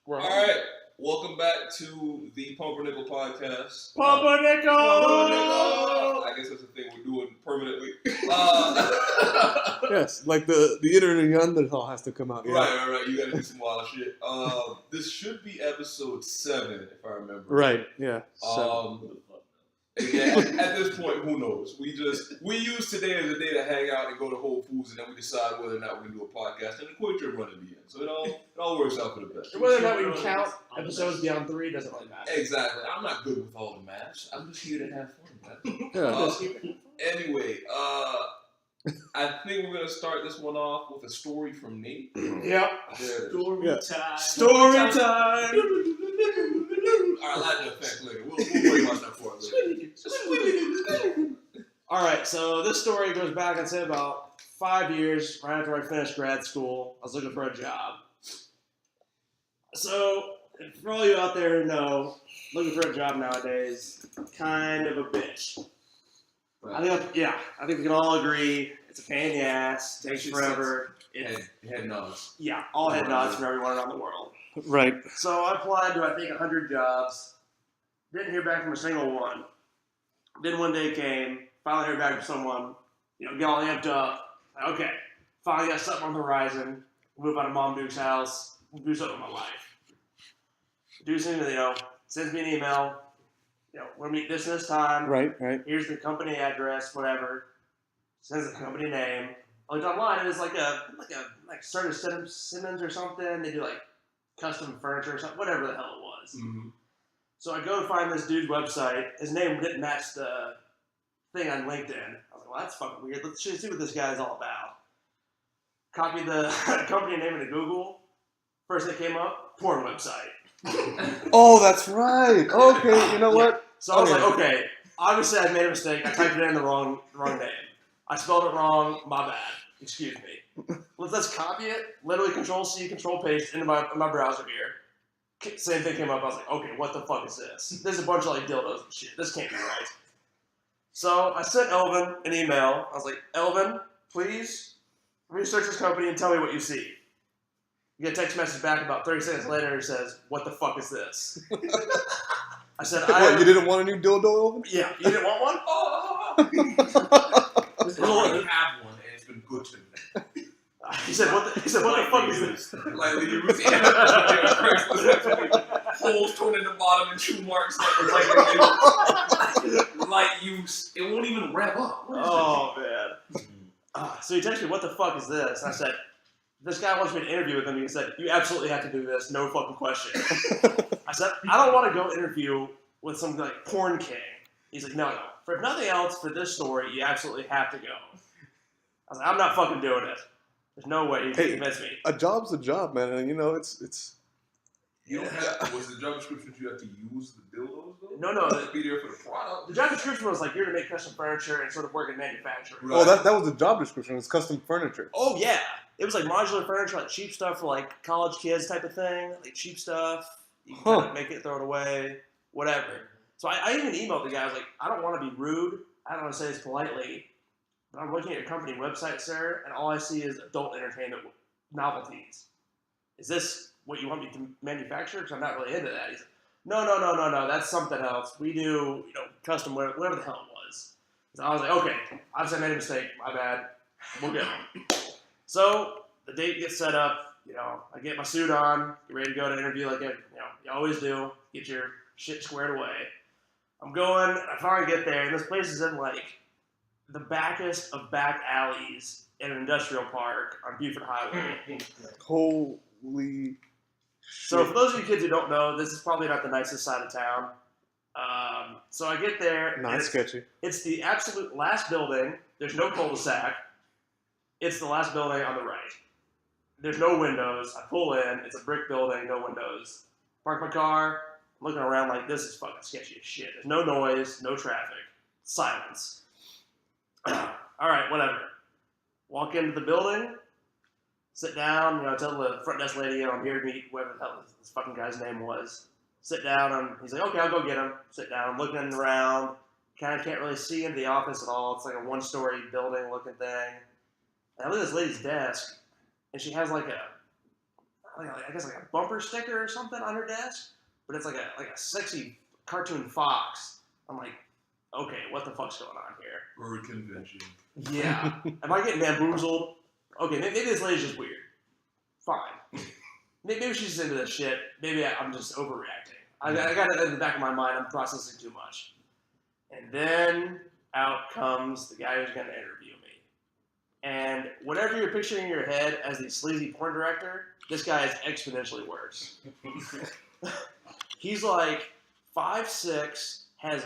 All right, welcome back to the Pumpernickel podcast. Pumpernickel! I guess that's the thing we're doing permanently. Yes, like the inner Neanderthal has to come out. Yeah. Right. You got to do some wild shit. This should be episode 7, if I remember. Right. Yeah. Yeah, at this point, who knows? We use today as a day to hang out and go to Whole Foods, and then we decide whether or not we can do a podcast, and the quick trip run at the end. So it all works out for the best. Whether or not we can count episodes beyond 3 doesn't really matter. Exactly. I'm not good with all the maths. I'm just here to have fun, man. Yeah. Anyway, I think we're gonna start this one off with a story from Nate. Yep. Story time. Story time. All right, I'll effect later. We'll worry about that for later. All right, so this story goes back, I'd say, about 5 years right after I finished grad school. I was looking for a job. So, for all you out there who know, looking for a job nowadays, kind of a bitch. I think we can all agree it's a pain in the ass, takes forever. Head nods. Yeah, all head nods from everyone around the world. Right. So I applied to, I think, 100 jobs. Didn't hear back from a single one. Then one day came, finally heard back from someone, get all amped up. Okay, finally got something on the horizon. Move out of Mom Duke's house, do something with my life. Do something, sends me an email. We'll meet this time. Right. Here's the company address, whatever. Sends the company name. I looked online, it was like Serta Simmons or something. They do like custom furniture or something, whatever the hell it was. Mm-hmm. So I go to find this dude's website. His name didn't match the thing on LinkedIn. I was like, well, that's fucking weird. Let's see what this guy's all about. Copy the company name into Google. First thing that came up, porn website. Oh, that's right. Okay, you know what? So I was like, okay, obviously I made a mistake. I typed it in the wrong name. I spelled it wrong. My bad. Excuse me. Let's copy it. Literally Control-C, Control-Paste into my browser here. Same thing came up. I was like, okay, what the fuck is this? There's a bunch of like dildos and shit. This can't be right. So I sent Elvin an email. I was like, Elvin, please research this company and tell me what you see. You get a text message back about 30 seconds later. It says, what the fuck is this? I said, What, you didn't want a new dildo, Elvin? Yeah, you didn't want one? I have one, and it's been good to me. He said, what the fuck is this? Like, you was holes torn in the bottom and chew marks like use. It won't even rev up. Oh, man. So he texted me, what the fuck is this? And I said, this guy wants me to interview with him. He said, you absolutely have to do this. No fucking question. I said, I don't want to go interview with some like porn king. He's like, no. For nothing else, for this story, you absolutely have to go. I was like, I'm not fucking doing it. There's no way you can convince me. A job's a job, man, and it's. You don't have. Was the job description you have to use the dildos though? No. Be there for the product. The job description was like you're to make custom furniture and sort of work in manufacturing. Right. Oh, that was the job description. It was custom furniture. Oh yeah, it was like modular furniture, like cheap stuff for like college kids type of thing, like cheap stuff. You can kind of make it, throw it away, whatever. So I even emailed the guy. I was like, I don't want to be rude. I don't want to say this politely, but I'm looking at your company website, sir, and all I see is adult entertainment novelties. Is this what you want me to manufacture? Because I'm not really into that. He's like, no. That's something else. We do, custom, whatever the hell it was. So I was like, okay, obviously I made a mistake. My bad. We'll get on. So the date gets set up. I get my suit on, get ready to go to interview like you always do. Get your shit squared away. I'm going. I finally get there, and this place is in like the backest of back alleys in an industrial park on Buford Highway. Holy. So for those of you kids who don't know, this is probably not the nicest side of town. So I get there. Not sketchy. It's the absolute last building. There's no cul-de-sac. It's the last building on the right. There's no windows. I pull in. It's a brick building, no windows. Park my car. I'm looking around like this is fucking sketchy as shit. There's no noise, no traffic, silence. All right, whatever. Walk into the building. Sit down, tell the front desk lady, I'm here to meet whoever the hell this fucking guy's name was. Sit down, and he's like, okay, I'll go get him. Sit down, I'm looking around. Kind of can't really see into the office at all. It's like a one-story building looking thing. And I look at this lady's desk, and she has like a I guess like a bumper sticker or something on her desk, but it's like a sexy cartoon fox. I'm like, okay, what the fuck's going on here? Bird convention. Yeah. Am I getting bamboozled? Okay, maybe this lady's just weird. Fine. Maybe she's into this shit. Maybe I'm just overreacting. I got it in the back of my mind. I'm processing too much. And then out comes the guy who's going to interview me. And whatever you're picturing in your head as the sleazy porn director, this guy is exponentially worse. He's like 5'6", has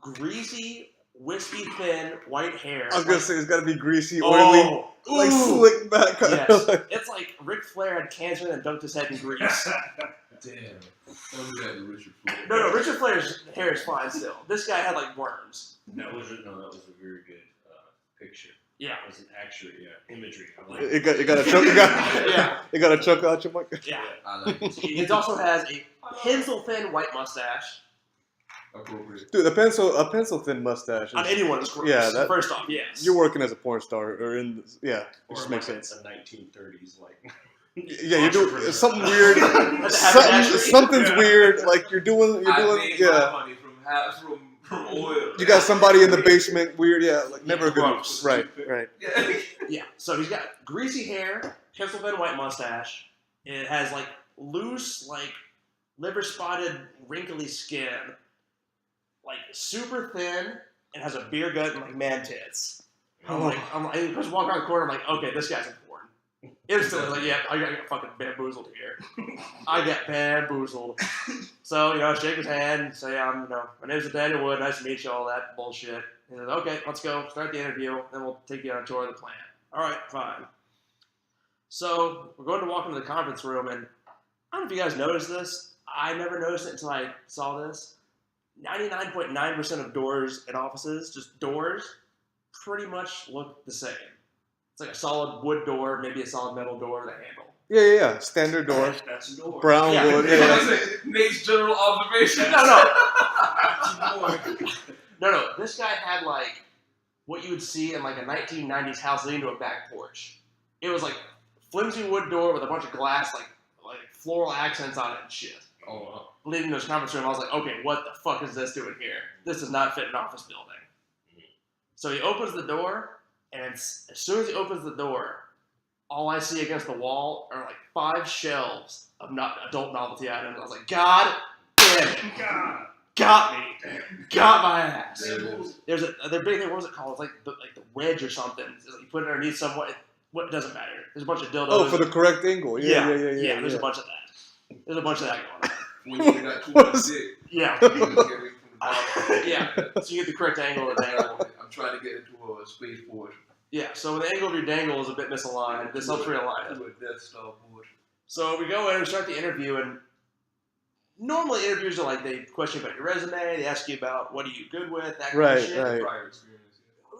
greasy, wispy thin white hair. I was gonna say it's gotta be greasy, oily, like slick back. Yes. It's like Ric Flair had cancer and dunked his head in grease. Damn. Don't do that to Richard Flair. No, Richard Flair's hair is fine still. This guy had like worms. That was a very good picture. Yeah. It was an accurate imagery. I like It got a chunk. It got a chunk out your mic. Yeah. I like it. It also has a pencil thin white mustache. Appropriate. Dude, a pencil thin mustache. On anyone is gross. Yeah, First off, yes. You're working as a porn star, or in it or just like makes sense. a 1930s like. Yeah, you do something weird. Haberdashery. Something's weird. Like you're doing. I made my money from oil. You got somebody in the basement. Weird. Yeah, like never a good. Gross. Right. Yeah. Yeah. So he's got greasy hair, pencil thin white mustache. It has like loose, like liver spotted, wrinkly skin. Like super thin, and has a beer gut and like man tits. I'm like, he just walk around the corner. I'm like, okay, this guy's important. Instantly, like, yeah, I got fucking bamboozled here. I got bamboozled. So I shake his hand, say, my name's Daniel Wood. Nice to meet you. All that bullshit. He says, okay, let's go. Start the interview. Then we'll take you on a tour of the plant. All right, fine. So we're going to walk into the conference room, and I don't know if you guys noticed this. I never noticed it until I saw this. 99.9% of doors in offices, just doors, pretty much look the same. It's like a solid wood door, maybe a solid metal door with a handle. Yeah. Standard door. That's a door. Brown Yeah. wood. Yeah. Nate's general observation. No. This guy had like what you would see in like a 1990s house leading to a back porch. It was like flimsy wood door with a bunch of glass, like floral accents on it and shit. Oh, wow. Leading to this conference room, I was like, okay, what the fuck is this doing here? This does not fit an office building. So he opens the door, and as soon as he opens the door, all I see against the wall are like 5 shelves of adult novelty items. I was like, God damn it. God. Got me. Got my ass. There's Their big thing, what was it called? It's like the wedge or something. It's like you put it underneath somewhat. What doesn't matter. There's a bunch of dildos. Oh, for the correct angle. Yeah. There's a bunch of that. There's a bunch of that going on. when you got too much dick. Yeah. You just get it from the bottom. Yeah. So you get the correct angle of the dangle. I'm trying to get into a spaceport. Yeah. So the angle of your dangle is a bit misaligned. This helps realign it. To a Death Star board. So we go in and start the interview, and normally interviews are like they question about your resume, they ask you about what are you good with, that kind of shit. Right. Prior experience.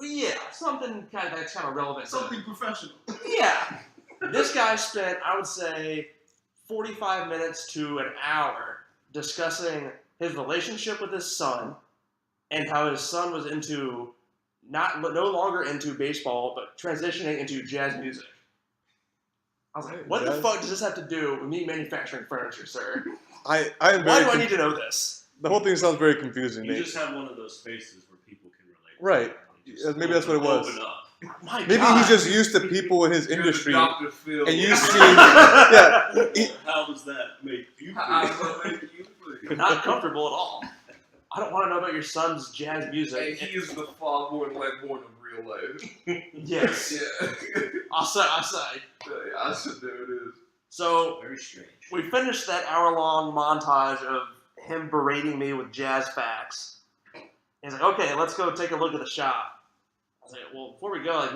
Yeah, something that's kind of relevant. Something professional. Yeah. This guy spent, I would say, 45 minutes to an hour discussing his relationship with his son and how his son was no longer into baseball, but transitioning into jazz music. I was like, what the fuck does this have to do with me manufacturing furniture, sir? Why do I need to know this? The whole thing sounds very confusing, You Nate. just have one of those faces where people can relate. Right. Just Maybe that's what it was. Open up. My Maybe God. he's just used to people in his industry, and Dr. Phil. you see, yeah, How does that make you How feel? does that make you feel? Not comfortable at all. I don't want to know about your son's jazz Hey, music. he is the foghorn leghorn of real life. Yes. Yeah. I'll say. I said there it is. So Very strange. we finished that hour-long montage of him berating me with jazz facts. He's like, okay, let's go take a look at the shop. I was like, well, before we go, like,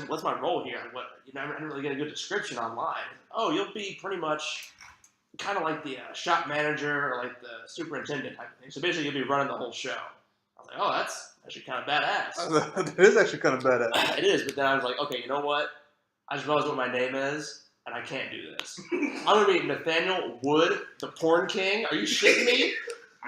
what's my role here? Like, I didn't really get a good description online. Oh, you'll be pretty much kind of like the shop manager or like the superintendent type of thing. So basically, you'll be running the whole show. I was like, oh, that's actually kind of badass. it is actually kind of badass. It is, but then I was like, okay, you know what? I just realized what my name is, and I can't do this. I'm gonna be Nathaniel Wood, the porn king. Are you shitting me?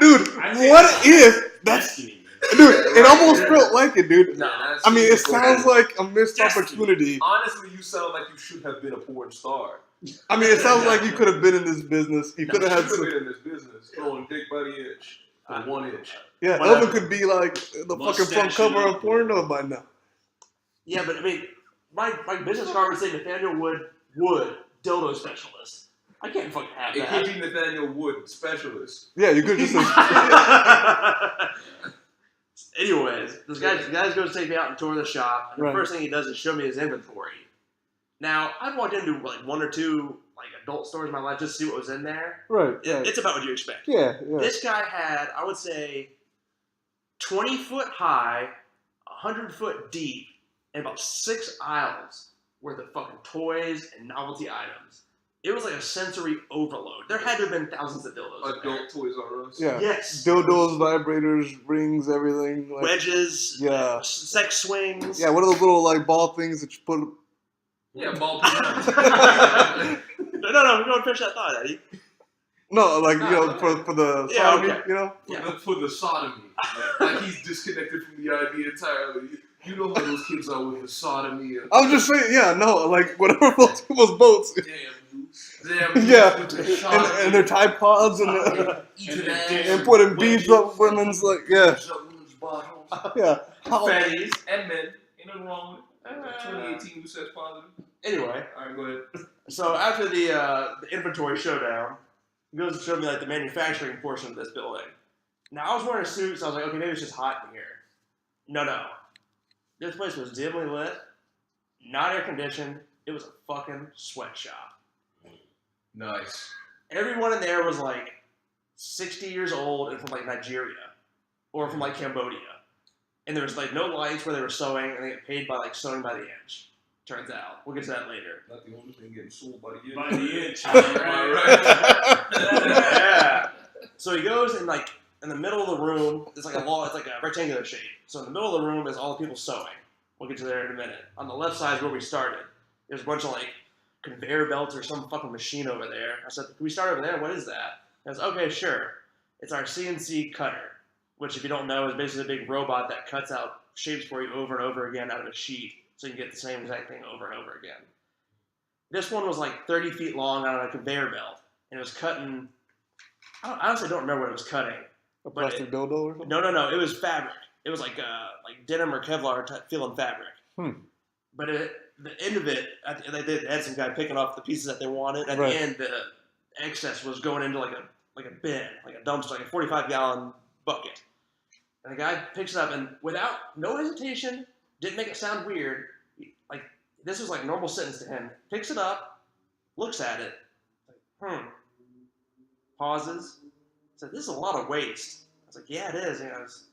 Dude, what if that's... Destiny. Dude, it almost felt like it, dude. No, I mean, it sounds like a missed Destiny. opportunity. Honestly, you sound like you should have been a porn star. I mean, it sounds like you could have been in this business. You could have had some. been in this business, throwing dick by the inch for 1 inch. Yeah, Whatever. Elvin could be like the fucking front Mustache cover it of porno by now. Yeah, but I mean, my business card would say Nathaniel Wood, dildo specialist. I can't fucking have It could that. be Nathaniel Wood, specialist. Yeah, you could just. Anyways, this guy goes to take me out and tour the shop, and Right. the first thing he does is show me his inventory. Now, I've walked into like 1 or 2 like adult stores in my life just to see what was in there. Right. Right. It's about what you expect. Yeah. Yeah. This guy had, I would say, 20 foot high, 100 foot deep, and about 6 aisles worth of fucking toys and novelty items. It was like a sensory overload. There had to have been thousands of dildos. in there. Adult Toys R Us. Yeah. Yes. Dildos, vibrators, rings, everything. Like, Wedges. Yeah. Sex swings. yeah. What are those little like ball things that you put? Yeah, ball peen. No, we're going to finish that thought, Eddie. No, like you know, for the Yeah, sodomy, okay. you know. For the sodomy. Like he's disconnected from the idea entirely. You know how those kids are with the sodomy. And, I'm just saying, yeah, no, like whatever floats people's boats. damn, you. Yeah, With the sodomy. and their Tide Pods and Eating ass. and putting beads up women's like Beads up women's buttholes. yeah. How, Fatties. And men. Ain't nothing wrong with it. 2018 who says positive. Anyway, Alright, go ahead. so after the inventory showdown, he goes to show me like the manufacturing portion of this building. Now I was wearing a suit, so I was like, okay, maybe it's just hot in here. No. This place was dimly lit, not air conditioned. It was a fucking sweatshop. Nice. Everyone in there was like 60 years old and from like Nigeria or from like Cambodia. And there was like no lights where they were sewing, and they get paid by like sewing by the inch. Turns out. We'll get to that later. Not the only thing getting sold by the inch. By the inch. Yeah. So he goes and like in the middle of the room, it's like a rectangular shape. So in the middle of the room is all the people sewing. We'll get to there in a minute. On the left side is where we started. There's a bunch of like conveyor belts or some fucking machine over there. I said, can we start over there? What is that? He goes, okay, sure. It's our CNC cutter, which if you don't know is basically a big robot that cuts out shapes for you over and over again out of a sheet so you can get the same exact thing over and over again. This one was like 30 feet long on a conveyor belt, and it was cutting. I honestly don't remember what it was cutting. a plastic dildo or something? No. It was fabric. It was like denim or Kevlar type feeling fabric. But the end of it, they had some guy picking off the pieces that they wanted. At Right. the end, the excess was going into like a bin, like a dumpster, like a 45-gallon bucket. And the guy picks it up, and without no hesitation, didn't make it sound weird. Like this was like a normal sentence to him. Picks it up, looks at it, like, pauses, said, "This is a lot of waste." I was like, "Yeah, it is." And he goes,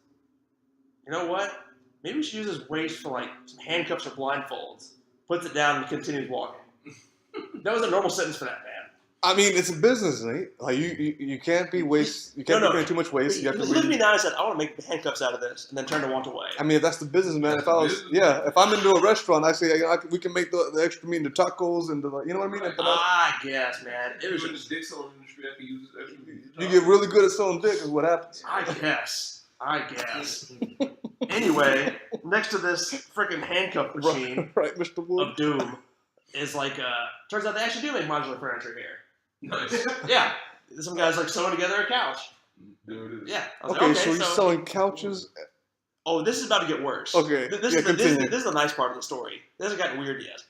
"You know what? Maybe we should use this waste for like some handcuffs or blindfolds." Puts it down and continues walking. That was a normal sentence for that man. I mean, it's a business, Nate. Like you can't be waste. You can't No. be paying too much waste. You have to He looked at me read. now and said, "I want to make handcuffs out of this," and then turned and walked away. I mean, if that's the business, man. That's If I the was, business. yeah, if I'm into a restaurant, I say we can make the extra meat into tacos and you know what I mean. Right. And put I guess, man. It was in the just, dick selling industry, I can use it. you get really good at selling dick, is what happens. I guess. Anyway, next to this freaking handcuff machine Right, Mr. Wood. of doom is like, turns out they actually do make modular furniture here. Nice. Yeah. Some guys like sewing together a couch. There it is. Yeah. I was Okay, like, so he's selling couches. Oh, this is about to get worse. Okay, This yeah, is the continue. this is the nice part of the story. This hasn't gotten weird yet.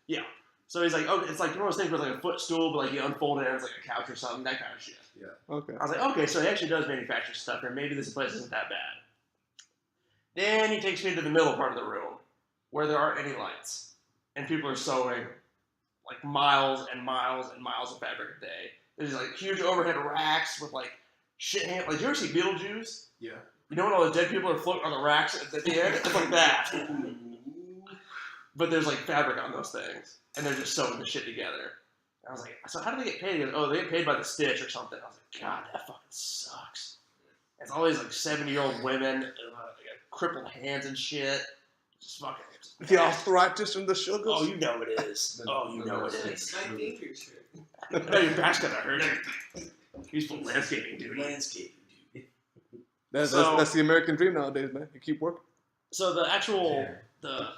Yeah. So he's like, okay, it's like one of those things with like a footstool, but like you unfold it and it's like a couch or something, that kind of shit. Okay. I was like, okay, so he actually does manufacture stuff here. Maybe this place isn't that bad. Then he takes me to the middle part of the room where there aren't any lights. And people are sewing like miles and miles and miles of fabric a day. There's like huge overhead racks with like shit hand. Like, do you ever see Beetlejuice? Yeah. You know when all those dead people are floating on the racks at the end? It's like that. But there's like fabric on those things. And they're just sewing the shit together. I was like, so how do they get paid? He goes, oh, they get paid by the stitch or something. I was like, God, that fucking sucks. It's all these like 70-year-old women, like, crippled hands and shit. Just fucking. The arthritis and the sugars. Oh, you know it is. Oh, you know it is. It's my fingers hurt. I know your back's gonna hurt. Useful landscaping duty. Landscaping dude. that's so- the American dream nowadays, man. You keep working. So the actual the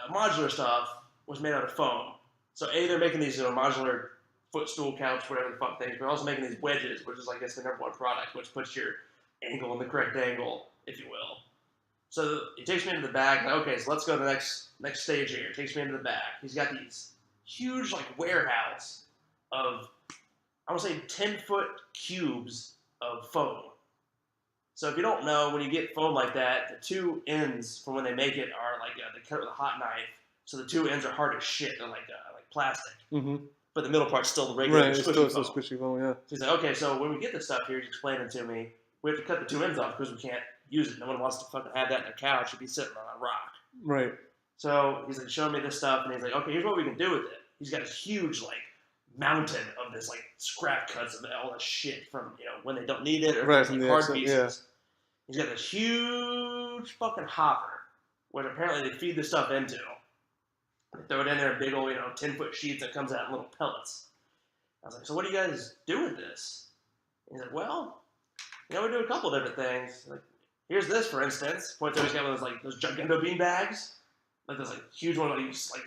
modular stuff was made out of foam, So they're making these modular footstool couch, whatever the fuck things. But they're also making these wedges, which is I guess the number one product, which puts your ankle in the correct angle, if you will. So he takes me into the back. Like, okay, so let's go to the next stage here. He takes me into the back. He's got these huge warehouse of, I want to say 10-foot cubes of foam. So if you don't know, when you get foam like that, the two ends from when they make it are they cut it with a hot knife. So the two ends are hard as shit. They're like plastic. Mm-hmm. But the middle part's still the regular Right, it's squishy still foam. squishy foam, yeah. So he's like, okay, so when we get this stuff here, he's explaining to me, we have to cut the two ends off because we can't use it. No one wants to fucking have that in their couch. It'd be sitting on a rock. Right. So he's like showing me this stuff, and he's like, okay, here's what we can do with it. He's got this huge mountain of this scrap cuts of all this shit from when they don't need it or Right, from from the hard exit, pieces. yeah. He's got this huge fucking hopper, which apparently they feed the stuff into. They throw it in there, big old 10-foot sheets that comes out in little pellets. I was like, so what do you guys do with this? And he's like, well, we do a couple different things. Like, here's this, for instance. Points out he's got one of those giganto bean bags, this huge one you just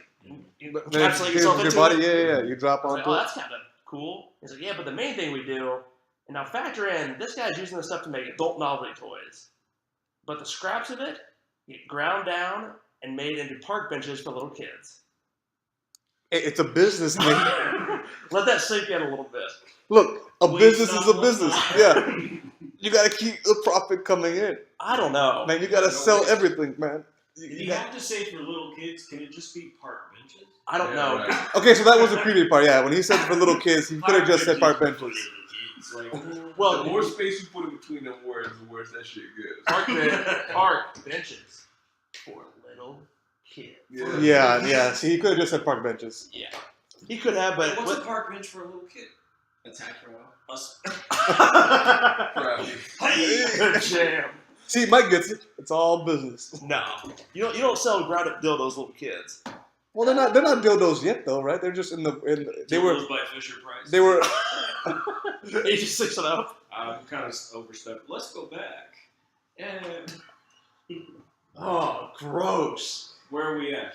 you encapsulate yourself into your body, it. yeah. You drop I was onto like, oh, it. that's kind of cool. He's like, yeah, but the main thing we do, and now factor in, this guy's using this stuff to make adult novelty toys, but the scraps of it get ground down and made into park benches for little kids. It's a business, man. Let that sink in a little bit. Look, a Wait, business stop, is a business. stop. Yeah. You gotta keep the profit coming in. I don't know. Man, you gotta sell everything, man. Did you have to say for little kids? Can it just be park benches? I don't know. Right. Okay, so that was the preview part, yeah. When he said for little kids, he could have just said park benches benches. for little kids, Well, The more space you put in between them words, the worse that shit gets. park benches for little kids. Yeah. See, he could have just said park benches. Yeah. He could have, but What's a park bench for a little kid? Attack row. Us. Good jam. See, Mike gets it. It's all business. No, you don't sell ground up dildos, little kids. Well, they're not dildos yet, though, right? They're just they were Dildos by Fisher Price. they were. Ages 6 and up. I'm kind of overstepped. Let's go back. And Oh, gross. where are we at?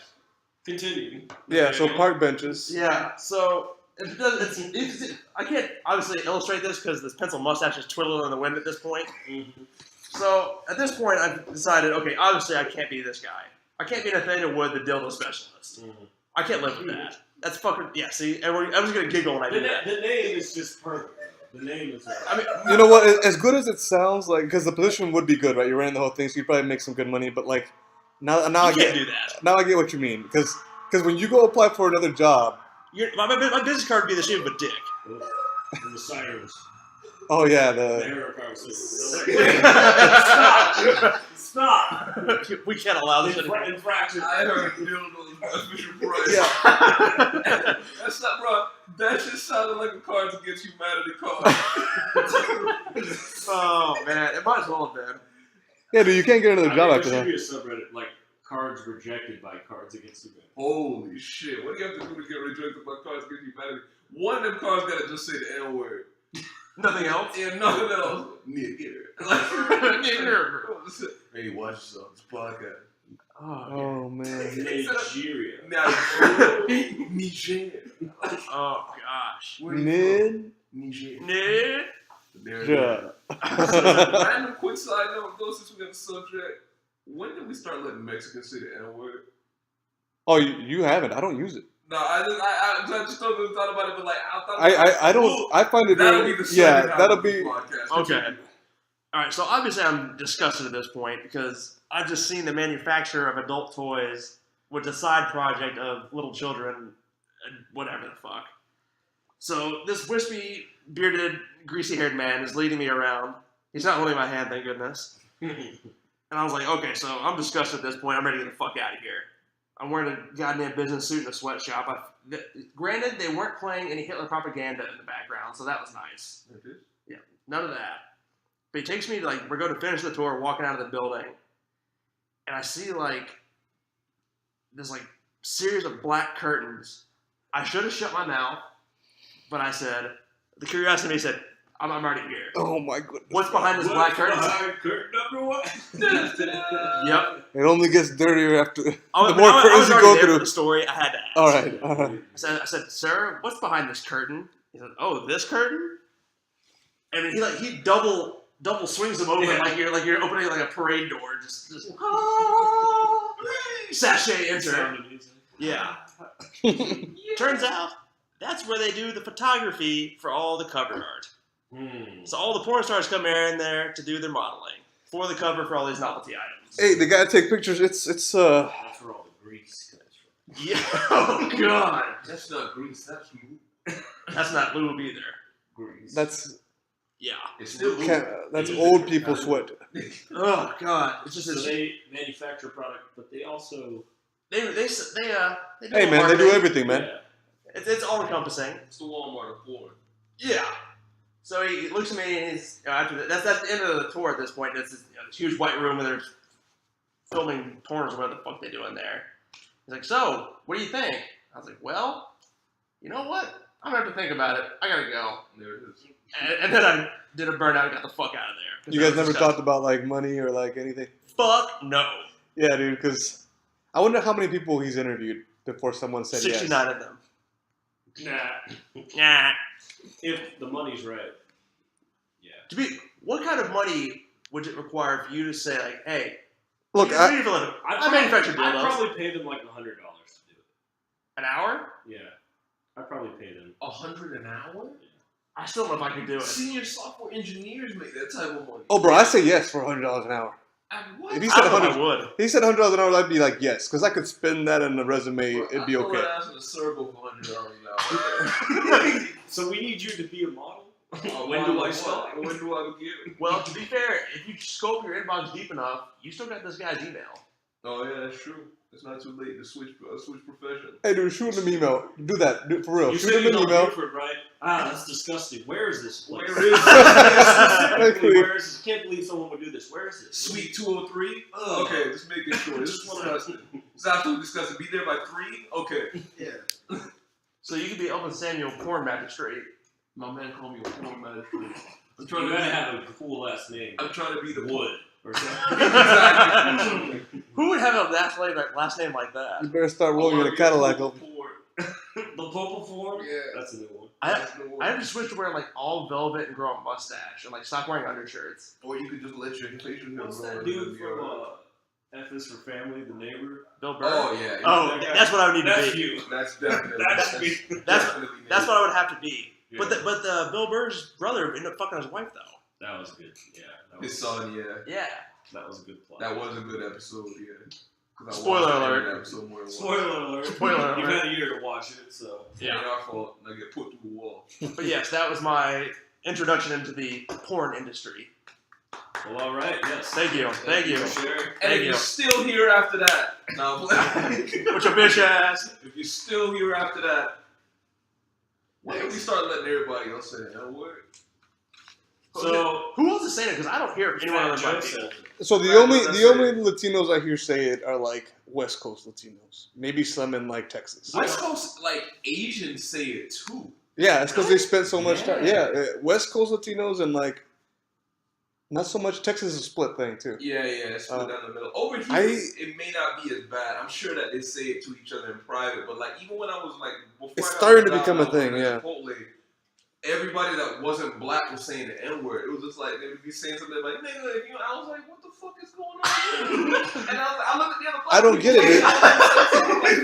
Continue. Yeah, so park benches. Yeah. So I can't obviously illustrate this because this pencil mustache is twiddling in the wind at this point. Mm-hmm. So at this point, I've decided, okay, obviously I can't be this guy. I can't be Nathaniel Wood, the dildo specialist. Mm-hmm. I can't live with that. That's fucking see. I was gonna giggle when I The, did that. the name is just perfect. The name is. I mean, You know what? As good as it sounds, because the position would be good, right? You're running the whole thing, so you'd probably make some good money. But now I you get can't do that. now I get what you mean. Because when you go apply for another job, My business card would be the shape of a dick. And the sirens. oh yeah, The the hero conversation. Stop! We can't allow this anymore. Infraction. I heard dildos by Fisher Price. yeah. That's not, bro. That just sounded like a Cards Against Humanity card. Oh man, it might as well have been. Yeah, dude, you can't get another job after There that. should be a subreddit like cards rejected by Cards Against Humanity. Holy shit. What do you have to do to get rejected by Cards Against Humanity? One of them cards gotta just say the N word. Nothing else. And nothing else. Nigger. Nigger. Hey, watch yourself. This podcast. Oh man. Nigeria. Niger. Oh gosh. Nid. Niger. Ned. There it Yeah. is. Random quick side note, though, since we got the subject. When did we start letting Mexicans say the N word? Oh, you haven't. I don't use it. No, I just don't really thought about it, but I thought I don't. I find it that'll very. be the Yeah, second half that'll of the be. podcast. Okay. All right. So obviously I'm disgusted at this point because I've just seen the manufacturer of adult toys, which is a side project of little children, and whatever the fuck. So this wispy, bearded, greasy-haired man is leading me around. He's not holding my hand, thank goodness. And I was like, okay, so I'm disgusted at this point. I'm ready to get the fuck out of here. I'm wearing a goddamn business suit in a sweatshop. Granted, they weren't playing any Hitler propaganda in the background, so that was nice. Yeah, none of that. But he takes me to, we're going to finish the tour, walking out of the building, and I see, this, series of black curtains. I should have shut my mouth, but I said, the curiosity in me said, I'm already here. Oh my goodness. What's behind this black curtain? Curtain number one. Yep. It only gets dirtier after the I more was curtains you already go there for through. the story. I had to ask. All right, all right. I said, sir, what's behind this curtain? He said, oh, this curtain? And he double swings them open like you're opening like a parade door. Just sachet enter. Yeah. Turns out that's where they do the photography for all the cover art. So all the porn stars come in there to do their modeling for the cover for all these novelty items. Hey, they gotta take pictures. It's That's where all the grease comes from. Yeah. Oh God. That's not grease. That's lube. That's not lube either. Grease. that's Yeah. It's still lube. that's old people sweat. Oh God. It's just So they manufacture a product, but they also they do Hey man, they do everything, man. Yeah. It's all encompassing. It's the Walmart of porn. Yeah. So he looks at me and he's after that's the end of the tour at this point. It's this huge white room where they're filming porn or whatever the fuck they do in there. He's like, so what do you think? I was like, well, you know what? I'm gonna have to think about it. I gotta go. There it is. And then I did a burnout and got the fuck out of there. You guys never talked about like money or like anything? Fuck no. Yeah, dude. Because I wonder how many people he's interviewed before someone said 69 yes. of them. Nah. Nah. If the money's right. Yeah. What kind of money would it require for you to say like, hey, Look, what do you do for a living? I manufacture I'd dildos. probably pay them like $100 to do it. An hour? Yeah. I'd probably pay them. $100 an hour? I still don't know if I can do it. Senior software engineers make that type of money. oh, bro, I say yes for $100 an hour. And what? If he I said don't know if 100, I would. he said $100 an hour, I'd be like yes, because I could spin that in the resume. It'd be okay. I'm asking a circle for $100 an hour. So we need you to be a model? When do I start? When do I begin? Well, to be fair, if you scope your inbox deep enough, you still got this guy's email. Oh yeah, that's true. It's not too late to switch profession. Hey, dude, shoot him an email. Do that. Do it for real. You Shoot said him you an don't email. Buford, right? Ah, that's disgusting. Where is this place? Where is Specifically, where is this? Can't believe someone would do this. Where is this? Suite 203? Ugh. Okay, just making sure. This is disgusting. It's absolutely disgusting. Be there by 3? Okay. Yeah. So you could be Elvin Samuel porn magistrate. My man called me a porn magistrate. I'm You trying to gotta be, have a cool last name. I'm trying to be the Wood or something. Exactly. Who would have a last name like You that? better start rolling in a Cadillac. Over. The Popo form? Yeah. That's a new one. I have to switch to wearing like all velvet and grow a mustache and like stop wearing undershirts. Or you could just let your facial hair What's grow that in dude the from yard. F is for Family, the neighbor? Bill Burr. Oh yeah. Oh, that guy. that's what I would need That's to be. you. That's definitely. That's me. definitely That's what I would have to be. Yeah. But the Bill Burr's brother ended up fucking his wife though. That was good. Yeah. That His was, son, yeah. Yeah. that was a good plot. That was a good episode, yeah. 'Cause I Spoiler watched alert. every episode more than once. Spoiler alert. Spoiler You've alert. had a year to watch it, so. Ain't our fault. I get put through the wall. But yes, that was my introduction into the porn industry. Well, all right. Yes. Thank you. Thank you. For sharing. And Thank if you. you're still here after that, now With your bitch ass. if you're still here after that, when we start letting everybody else say that word? So, Who else is saying it? Because I don't hear of anyone Fat other Joe than said it. So the Right, only that's Latinos I hear say it are like West Coast Latinos. Maybe some in like Texas. West Coast, like Asians say it too. Yeah, it's because they spent so much time. Yeah. Yeah, West Coast Latinos and like not so much. Texas is a split thing too. Yeah, it's split down the middle. Over here, it may not be as bad. I'm sure that they say it to each other in private, but like even when I was like, before It's I got starting to job, become a I was thing, at yeah. Chipotle, everybody that wasn't black was saying the N word. It was just like they would be saying something like, "Nigga," you know. I was like, "What the fuck is going on?" And I looked at the other. I don't get it, dude.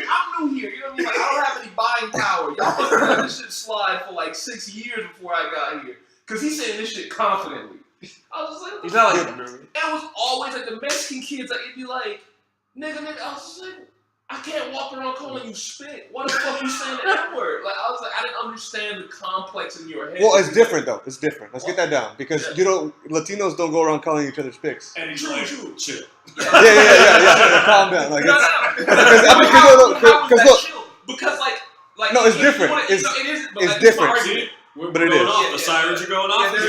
I'm new here. You know what I mean? Like I don't have any buying power. Y'all must have let this shit slide for like 6 years before I got here. Cause he's saying this shit confidently. I was just like, He's not like. and it was always like the Mexican kids, like it'd be like, nigga. I was just like, I can't walk around calling you spit. Why the fuck you saying the N-word? Like I was like, I didn't understand the complex in your head. Well, it's different though. It's different. Let's get that down because Latinos don't go around calling each other spics. And he's like, chill. Yeah. Calm down. Like No, because look, because like No, it's if you different. wanna- It's- it isn't, but it's like, different. my argument- But it is. Off. The sirens are going off. let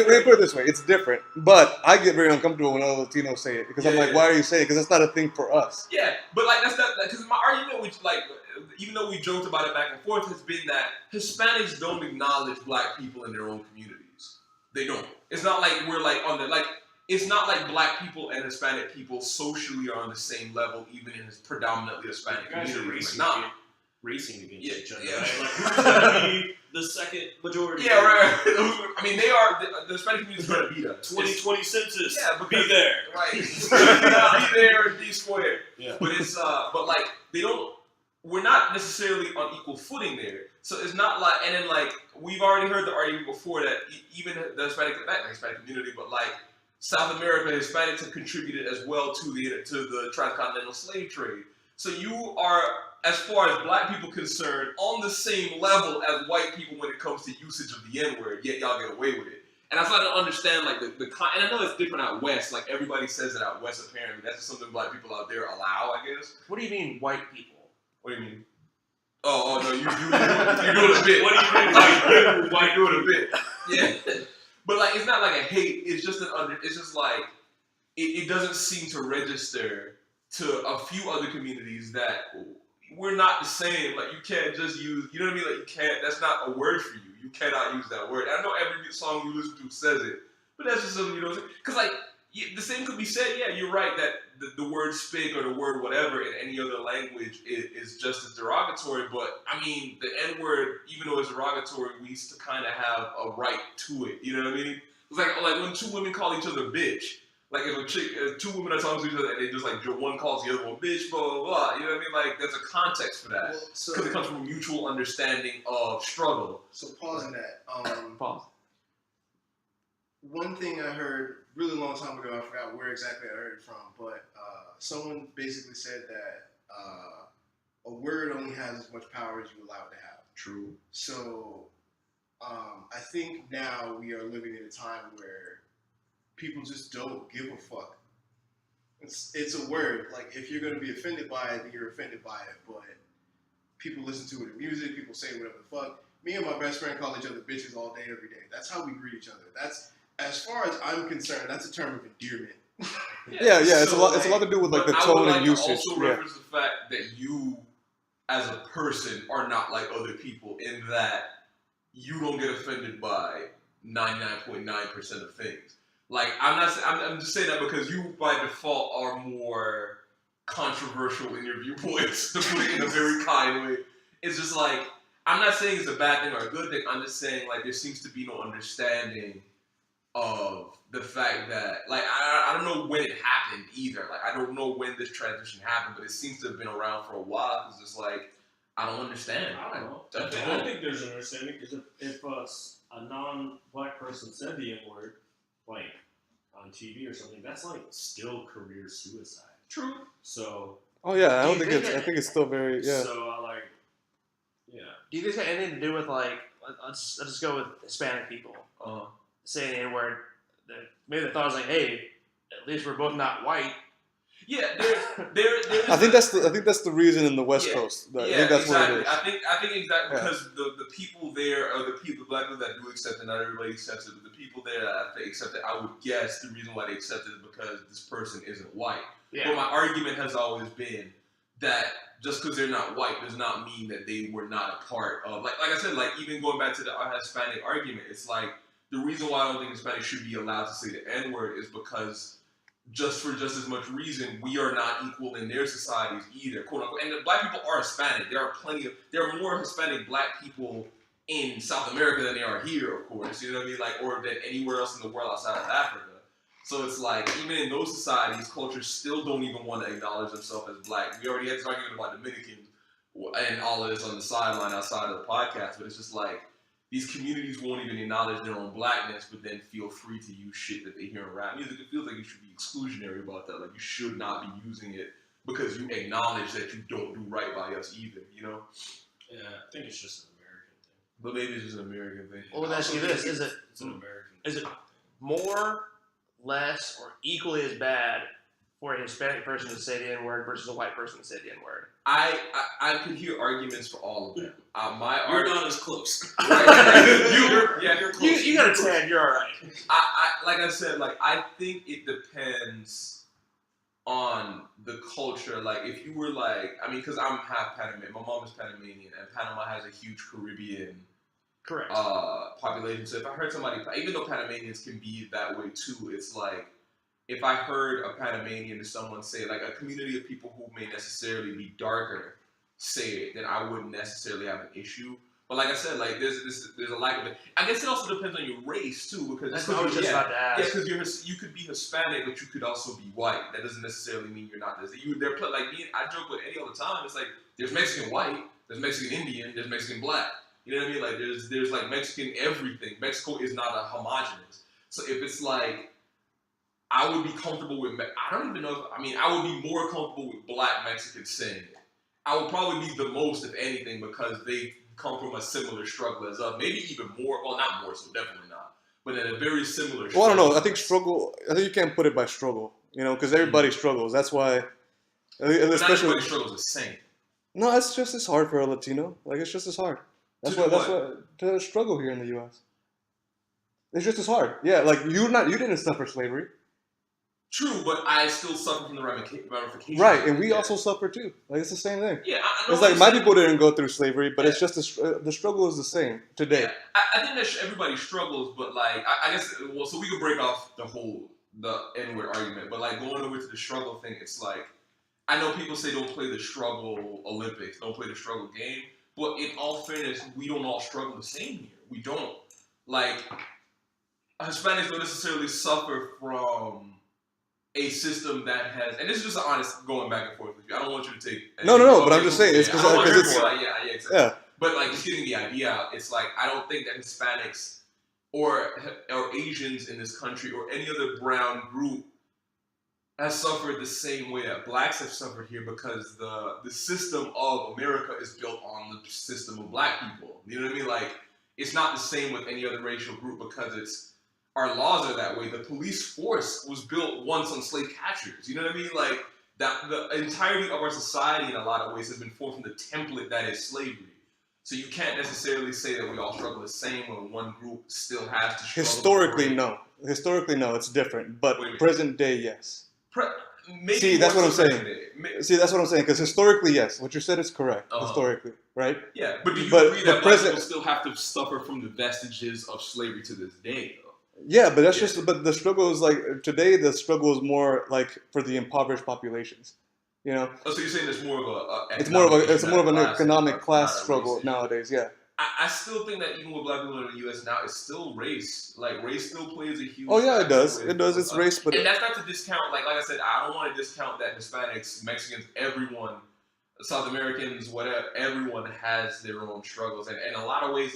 me put it this way. It's different, but I get very uncomfortable when other Latinos say it because I'm like, why are you saying it? Because that's not a thing for us. Yeah, but like that's not because my argument with like even though we joked about it back and forth, has been that Hispanics don't acknowledge black people in their own communities. They don't. It's not like we're like on the like. It's not like black people and Hispanic people socially are on the same level, even in this predominantly Hispanic community. Racing against each other. Yeah. Right? Like, who's gonna be the second majority? Yeah, right. I mean, they are the Hispanic community is going to beat us. 2020 census. Yeah, because, be there. Right. Be there, be square. Yeah. But it's but like they don't. We're not necessarily on equal footing there. So it's not like, and then like we've already heard the argument before that even the Hispanic community, but like South America, Hispanics have contributed as well to the transcontinental slave trade. So you are, as far as black people concerned, on the same level as white people when it comes to usage of the N-word, yet y'all get away with it. And I try to understand like and I know it's different out west, like everybody says it out west apparently. That's just something black people out there allow, I guess. What do you mean white people? What do you mean? Oh no, you're doing a bit. What do you mean White doing a bit. Yeah. But like it's not like a hate, it's just it's just like it doesn't seem to register to a few other communities that we're not the same. Like you can't just use, you know what I mean? Like you can't, that's not a word for you. You cannot use that word. I know every song you listen to says it, but that's just something you don't say. Because like the same could be said, yeah, you're right that the word spick or the word whatever in any other language is just as derogatory. But I mean, the N-word, even though it's derogatory, we used to kind of have a right to it. You know what I mean? It's like when two women call each other bitch. Like if two women are talking to each other and they just like one calls the other one bitch, blah blah blah. You know what I mean? Like there's a context for that because it comes from a mutual understanding of struggle. So pausing that. Pause. One thing I heard really long time ago, I forgot where exactly I heard it from, but someone basically said that a word only has as much power as you allow it to have. True. So I think now we are living in a time where people just don't give a fuck. It's a word. Like if you're gonna be offended by it, then you're offended by it. But people listen to it in music. People say whatever the fuck. Me and my best friend call each other bitches all day, every day. That's how we greet each other. That's, as far as I'm concerned, that's a term of endearment. Yeah. It's a lot to do with like the tone and usage. I would like to also reference the fact that you, as a person, are not like other people in that you don't get offended by 99.9% of things. Like I'm just saying that because you by default are more controversial in your viewpoints, to put it in a very kind way. It's just like I'm not saying it's a bad thing or a good thing. I'm just saying like there seems to be no understanding of the fact that like I don't know when it happened either. Like I don't know when this transition happened, but it seems to have been around for a while. Because it's like I don't understand. I don't know. I think there's an understanding because if a non-black person said the N-word, like on TV or something, that's like still career suicide. True. So. Oh yeah, I think it's still very yeah. So I like. Yeah. Do you think it's got anything to do with like let's just go with Hispanic people saying the N-word? Maybe the thought was like, hey, at least we're both not white. Yeah, there. I think that's the reason in the West Coast. I think that's exactly. what it is. I think exactly because the people there are the black people that do accept it. Not everybody accepts it, but the people there that they accept it, I would guess the reason why they accept it is because this person isn't white. Yeah. But my argument has always been that just because they're not white does not mean that they were not a part of. Like I said, like even going back to the Hispanic argument, it's like the reason why I don't think Hispanics should be allowed to say the N-word is because just as much reason, we are not equal in their societies either, quote unquote. And the black people are Hispanic. There are more Hispanic black people in South America than there are here, of course. You know what I mean? Like, or than anywhere else in the world outside of Africa. So it's like, even in those societies, cultures still don't even want to acknowledge themselves as black. We already had this argument about Dominicans and all of this on the sideline outside of the podcast, but it's just like, these communities won't even acknowledge their own blackness, but then feel free to use shit that they hear in rap music. It feels like you should be exclusionary about that. Like you should not be using it because you acknowledge that you don't do right by us either, you know? Yeah, I think it's just an American thing. But maybe it's just an American thing. Well, let me ask you this: it's an American thing. Is it more, less, or equally as bad for a Hispanic person to say the N-word versus a white person to say the N-word? I could hear arguments for all of them. You're not as close. You're close. You got a 10. You're all right. Like I said, like I think it depends on the culture. Like, if you were like, I mean, because I'm half Panamanian. My mom is Panamanian, and Panama has a huge Caribbean Correct. population. So if I heard somebody, even though Panamanians can be that way too, it's like if I heard a Panamanian or someone say, like a community of people who may necessarily be darker say it, then I wouldn't necessarily have an issue. But like I said, like there's a lack of it. I guess it also depends on your race too, because That's what I was just about to ask. Yeah, because you could be Hispanic, but you could also be white. That doesn't necessarily mean you're not this. Like me. I joke with Eddie all the time. It's like there's Mexican white, there's Mexican Indian, there's Mexican black. You know what I mean? Like there's like Mexican everything. Mexico is not a homogenous. So if it's like I would be comfortable with. I don't even know. I would be more comfortable with black Mexicans saying it. I would probably be the most, if anything, because they come from a similar struggle as us. Maybe even more. Well, not more, so definitely not. But in a very similar. Well, I don't know. I think you can't put it by struggle. You know, because everybody struggles. That's why. Especially, not everybody struggles the same. No, it's just as hard for a Latino. Like it's just as hard. That's why to struggle here in the U.S. It's just as hard. Yeah, like you didn't suffer slavery. True, but I still suffer from the ramifications. Right, and we also suffer too. Like it's the same thing. Yeah, I know. It's like my people didn't go through slavery, but it's just the struggle is the same today. Yeah, I think that everybody struggles, but like I guess so we could break off the N-word argument, but like going over to the struggle thing, it's like I know people say don't play the struggle Olympics, don't play the struggle game, but in all fairness, we don't all struggle the same here. We don't. Like Hispanics don't necessarily suffer from a system that has, and this is just an honest going back and forth with you. I don't want you to take no, but I'm just saying it's because it's exactly. Yeah. But like just getting the idea out, it's like I don't think that Hispanics or Asians in this country or any other brown group has suffered the same way that blacks have suffered here, because the system of America is built on the system of black people. You know what I mean? Like it's not the same with any other racial group because our laws are that way. The police force was built once on slave catchers. You know what I mean? Like that the entirety of our society in a lot of ways has been formed from the template that is slavery. So you can't necessarily say that we all struggle the same when one group still has to struggle. Historically, no, it's different. But present day, yes. Maybe See, that's what I'm saying. See, that's what I'm saying. Because historically, yes, what you said is correct. Historically, right? Yeah, but do you agree that black people still have to suffer from the vestiges of slavery to this day, though? Yeah, but that's but the struggle is like, today the struggle is more like for the impoverished populations, you know? Oh, so you're saying there's more of it's more of an economic class struggle nowadays, yeah. I still think that even with black people in the U.S. now, it's still race. Like, race still plays a huge Oh, yeah, it does. It does. It's race, but... And that's not to discount, like I said, I don't want to discount that Hispanics, Mexicans, everyone, South Americans, whatever, everyone has their own struggles. And in a lot of ways,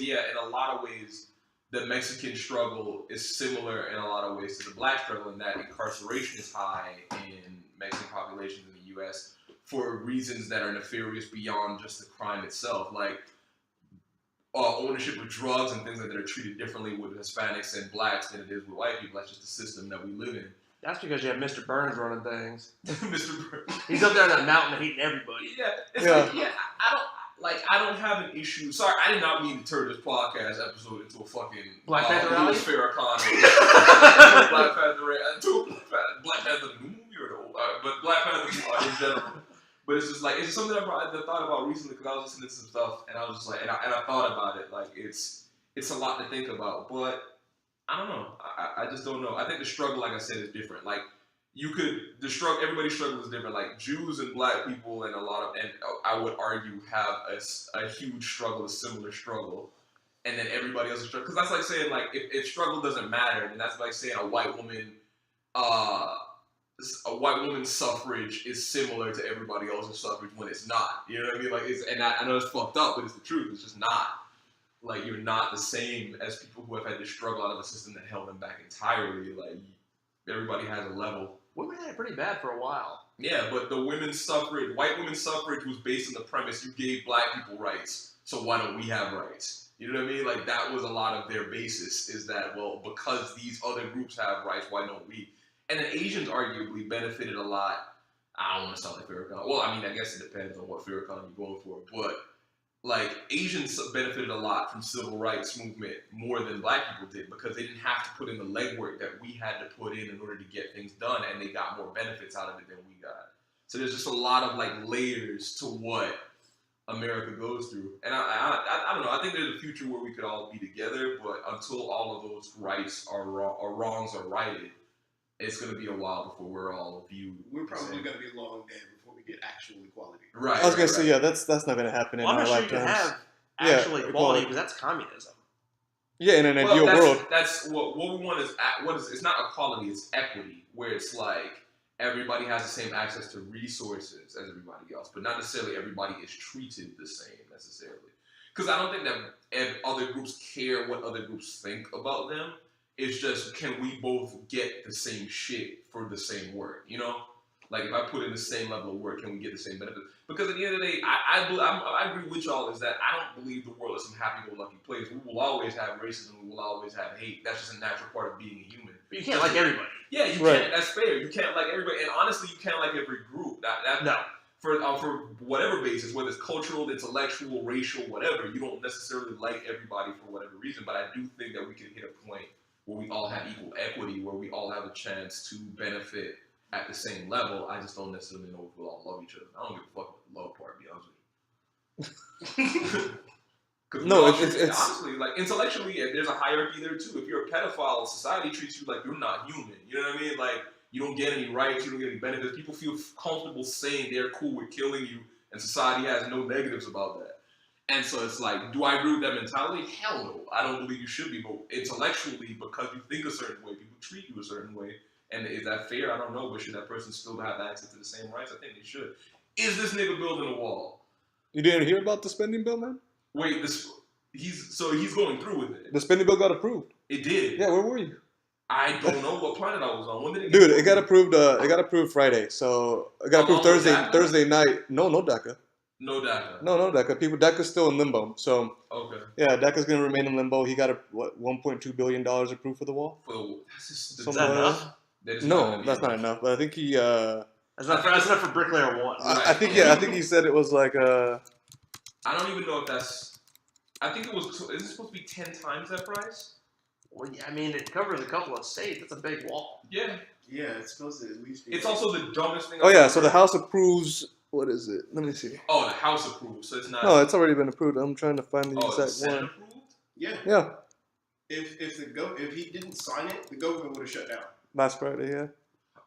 the Mexican struggle is similar in a lot of ways to the black struggle, in that incarceration is high in Mexican populations in the U.S. for reasons that are nefarious beyond just the crime itself. Like ownership of drugs and things like that are treated differently with Hispanics and blacks than it is with white people. That's just the system that we live in. That's because you have Mr. Burns running things. Mr. Burns. He's up there on that mountain hating everybody. Yeah, I don't have an issue. Sorry, I did not mean to turn this podcast episode into a fucking Black Panther rally. Farrakhan. Black Panther the new movie or the old, but Black Panther in general. But it's just like it's something I thought about recently because I was listening to some stuff and I was just like, and I thought about it. Like it's a lot to think about, but I don't know. I just don't know. I think the struggle, like I said, is different. Like. Everybody's struggle is different. Like Jews and black people and I would argue have a huge struggle, a similar struggle, and then everybody else is struggle. Because that's like saying like if struggle doesn't matter, then that's like saying a white woman's suffrage is similar to everybody else's suffrage when it's not. You know what I mean? Like I know it's fucked up, but it's the truth. It's just not. Like you're not the same as people who have had to struggle out of a system that held them back entirely. Like everybody has a level. Women had it pretty bad for a while. Yeah, but white women's suffrage was based on the premise you gave black people rights, so why don't we have rights? You know what I mean? Like that was a lot of their basis, is that, well, because these other groups have rights, why don't we? And then Asians arguably benefited a lot. I don't want to sound like Farrakhan. Well, I mean, I guess it depends on what Farrakhan you're going for, but like Asians benefited a lot from civil rights movement more than black people did because they didn't have to put in the legwork that we had to put in order to get things done, and they got more benefits out of it than we got. So there's just a lot of like layers to what America goes through, and I don't know. I think there's a future where we could all be together, but until all of those rights are wrongs are righted, it's gonna be a while before we're all viewed. We're probably gonna be long dead before we get actual equality. Right. I was gonna say, yeah, that's not gonna happen in Well, I'm our not sure you can lifetimes. have Yeah, actual equality because that's communism. Yeah, in an ideal world. That's what we want is it's not equality, it's equity, where it's like everybody has the same access to resources as everybody else, but not necessarily everybody is treated the same necessarily. Because I don't think that other groups care what other groups think about them. It's just, can we both get the same shit for the same work, you know? Like, if I put in the same level of work, can we get the same benefits? Because at the end of the day, I agree with y'all is that I don't believe the world is some happy-go-lucky place. We will always have racism. We will always have hate. That's just a natural part of being a human. But you can't like everybody. Yeah, you Right. can't. That's fair. You can't like everybody. And honestly, you can't like every group. No. For whatever basis, whether it's cultural, intellectual, racial, whatever, you don't necessarily like everybody for whatever reason. But I do think that we can hit a point where we all have equal equity, where we all have a chance to benefit at the same level. I just don't necessarily know if we'll all love each other. I don't give a fuck about the love part, to be honest with you. No, it's honestly, like, intellectually, there's a hierarchy there too. If you're a pedophile, society treats you like you're not human. You know what I mean? Like, you don't get any rights, you don't get any benefits. People feel comfortable saying they're cool with killing you, and society has no negatives about that. And so it's like, do I agree with that mentality? Hell no. I don't believe you should be, but intellectually, because you think a certain way, people treat you a certain way. And is that fair? I don't know, but should that person still have access to the same rights? I think they should. Is this nigga building a wall? You didn't hear about the spending bill, man? Wait, he's going through with it. The spending bill got approved. It did. Yeah, where were you? I don't know what planet I was on. When did it Dude, it got approved. It got approved Friday. So it got approved Along with DACA? Thursday night. No DACA. No DACA. No DACA. DACA's still in limbo. So Okay. yeah, DACA's gonna remain in limbo. He got $1.2 billion approved for the wall. That's just, Is that enough? No, that's not enough. But I think he. That's enough for Bricklayer 1. I think he said it was like I don't even know if that's. I think it was. Is it supposed to be 10 times that price? Well, yeah, I mean, it covers a couple of states. That's a big wall. Yeah. Yeah, it's supposed to at least be. It's also the dumbest thing. Oh yeah, so the House approves. What is it? Let me see. Oh, the House approved, so it's not. No, it's already been approved. I'm trying to find the Oh, the exact Senate one. approved? Yeah. Yeah, If he didn't sign it, the government would have shut down. last Friday. Yeah.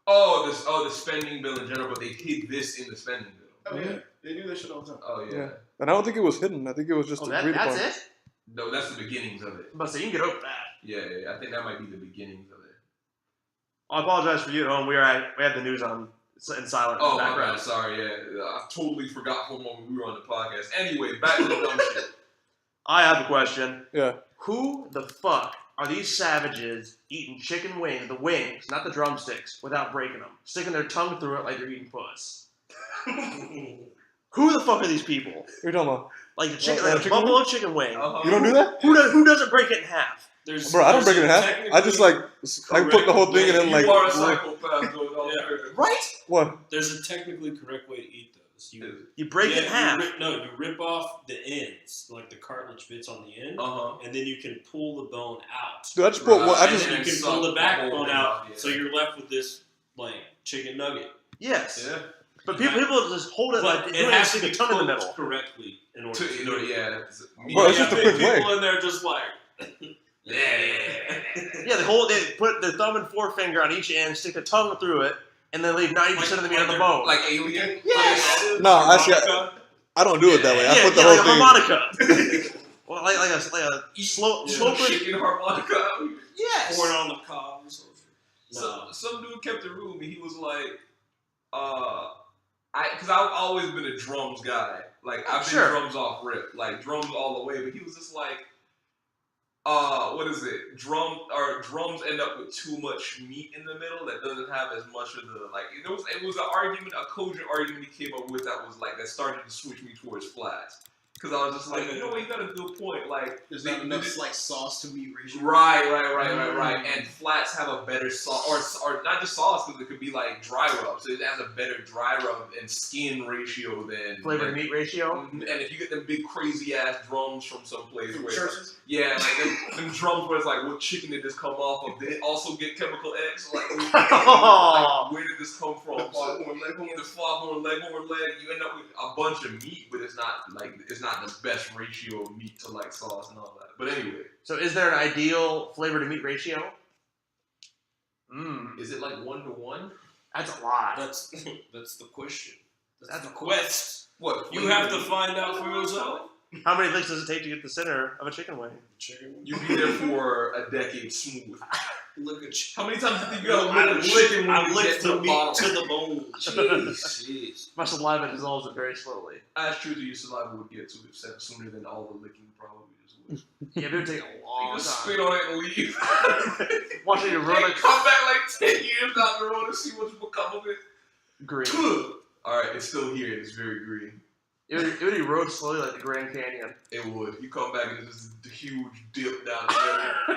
The spending bill in general, but they hid this in the spending bill. Oh yeah, they do that shit all the time. Oh yeah. Yeah. And I don't think it was hidden. I think it was just agreed That's upon. it? No, that's the beginnings of it. But so you can get over that. Yeah, I think that might be the beginnings of it. I apologize for you at home. We had the news on in silent Oh, in the my background. bad. Sorry, yeah. I totally forgot for a moment we were on the podcast. Anyway, back to the dumb shit. I have a question. Yeah. Who the fuck are these savages eating chicken wings, the wings, not the drumsticks, without breaking them, sticking their tongue through it like they're eating puss? Who the fuck are these people? You're talking about? Like the chicken, Like like a chicken buffalo chicken wing. You don't do that? Who doesn't break it in half? Bro, I don't break it in half. I just like I put the whole thing and then like. You are a psychopath going on there. Right? What? There's a technically correct way to eat those. You break it in half. You rip off the ends, like the cartilage bits on the end, and then you can pull the bone out. Dude, I just put. I And just. then you can pull the backbone out, yeah. so you're left with this like chicken nugget. Yes. Yeah. But people just hold it But like it has to stick be a tongue in the cooked middle. correctly in order to do it. Yeah. Bro, it's just a quick way. People in there just like. Yeah, they put their thumb and forefinger on each end, stick a tongue through it, and then leave 90% of the meat on the bone. Like Alien? Yes! No, I don't do it that way. I put the whole like a thing. harmonica. Well, like a slow push. Chicken harmonica. Yes. Pour it on the cob or something. No. Some dude kept it real with me. He was like, because I've always been a drums guy. Like, I've been Sure. drums off rip. Like, drums all the way. But he was just like, what is it? Drums end up with too much meat in the middle that doesn't have as much of the, like, it was an argument, a cogent argument he came up with that was like, that started to switch me towards flats. Because I was just like, you know what, you got a good point. Like, There's not enough like sauce to meat ratio. Right. And flats have a better sauce, or not just sauce, because it could be like dry rub. So it has a better dry rub and skin ratio than Flavor to meat ratio. And if you get them big crazy ass drums from someplace From where churches? yeah, like them drums where it's like, what chicken did this come off of? Did it also get chemical X? Like, like where did this come from? The foghorn leghorn leg. You end up with a bunch of meat, but it's not the best ratio of meat to like sauce and all that. But anyway, So is there an ideal flavor to meat ratio? is it like 1-to-1? That's a lot. That's the question. That's the a quest. What? You have to find out for yourself. How many licks does it take to get the center of a chicken wing? Chicken. You'd be there for a decade smooth. Look at you. How many times do you think you gotta I lick and when you licked get to the the meat bottom? to the bone. Jeez. My saliva dissolves it very slowly. As true to your saliva would get to it sooner than all the licking probably just would. Yeah, it would take a You long just time. spit on it and leave. Watching your And run come back like 10 years down the road and see what's become of it. green. Alright, it's still here. It's very green. It would erode slowly like the Grand Canyon. It would. You come back and it's just a huge dip down the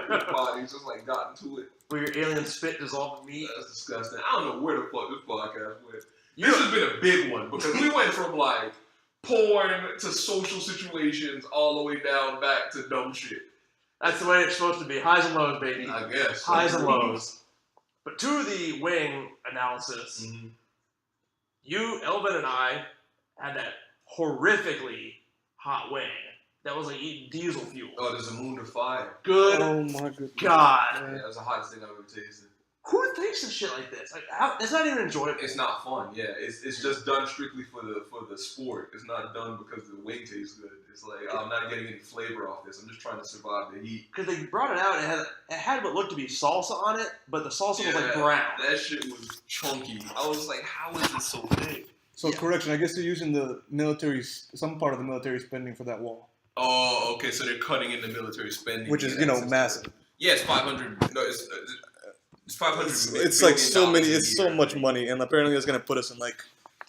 middle. Your body's just like gotten to it. Where your alien spit dissolved in meat. That's disgusting. I don't know where the fuck this podcast went. This has been a big one because we went from like porn to social situations all the way down back to dumb shit. That's the way it's supposed to be. Highs and lows, baby. I guess. Highs and lows. But to the wing analysis, Mm-hmm. you, Elvin, and I had that horrifically hot wing that was like eating diesel fuel. Oh, there's a moon to fire. Good Oh my goodness. God. Yeah, that was the hottest thing I've ever tasted. Who thinks of shit like this? Like, it's not even enjoyable. It's not fun. Yeah, it's just done strictly for the sport. It's not done because the wing tastes good. It's like I'm not getting any flavor off this. I'm just trying to survive the heat. Because they brought it out, and it had what looked to be salsa on it, but the salsa was like brown. That shit was chunky. I was like, how is this so big? So correction, I guess you're using the some part of the military spending for that wall, Oh, okay. So they're cutting into military spending, which is massive. Yeah, it's 500. No, it's 500. It's like so many. $1 billion It's so much money, and apparently it's gonna put us in like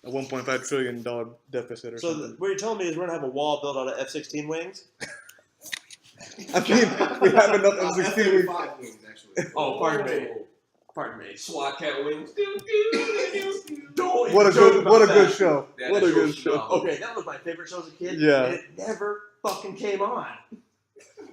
a $1.5 trillion deficit or So something. what you're telling me is we're gonna have a wall built out of F-16 wings? I mean, we have enough F-16 wings. F-35 wings, actually. Oh, pardon me. Pardon me. SWAT cat wings. What a good show. Yeah, What that a good show's show. phenomenal. Okay, that was my favorite show as a kid. Yeah. And it never fucking came on.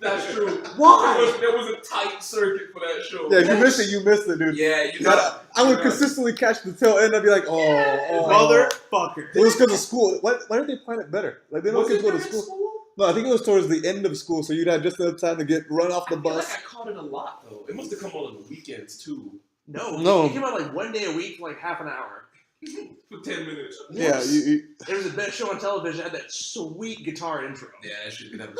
That's true. Why? There was a tight circuit for that show. Yeah, you missed it. You missed it, dude. Yeah, you But know. I would consistently catch the tail end. I'd be like, oh. Motherfucker. It was because of school. Why didn't they plan it better? Like, they don't kids go to school. No, I think it was towards the end of school, so you'd have just enough time to run off the I feel bus. like I caught it a lot though. It must have come on the weekends too. No. It came out like one day a week for like half an hour. For 10 minutes. Yeah, It was the best show on television. It had that sweet guitar intro. Yeah, that shit could have a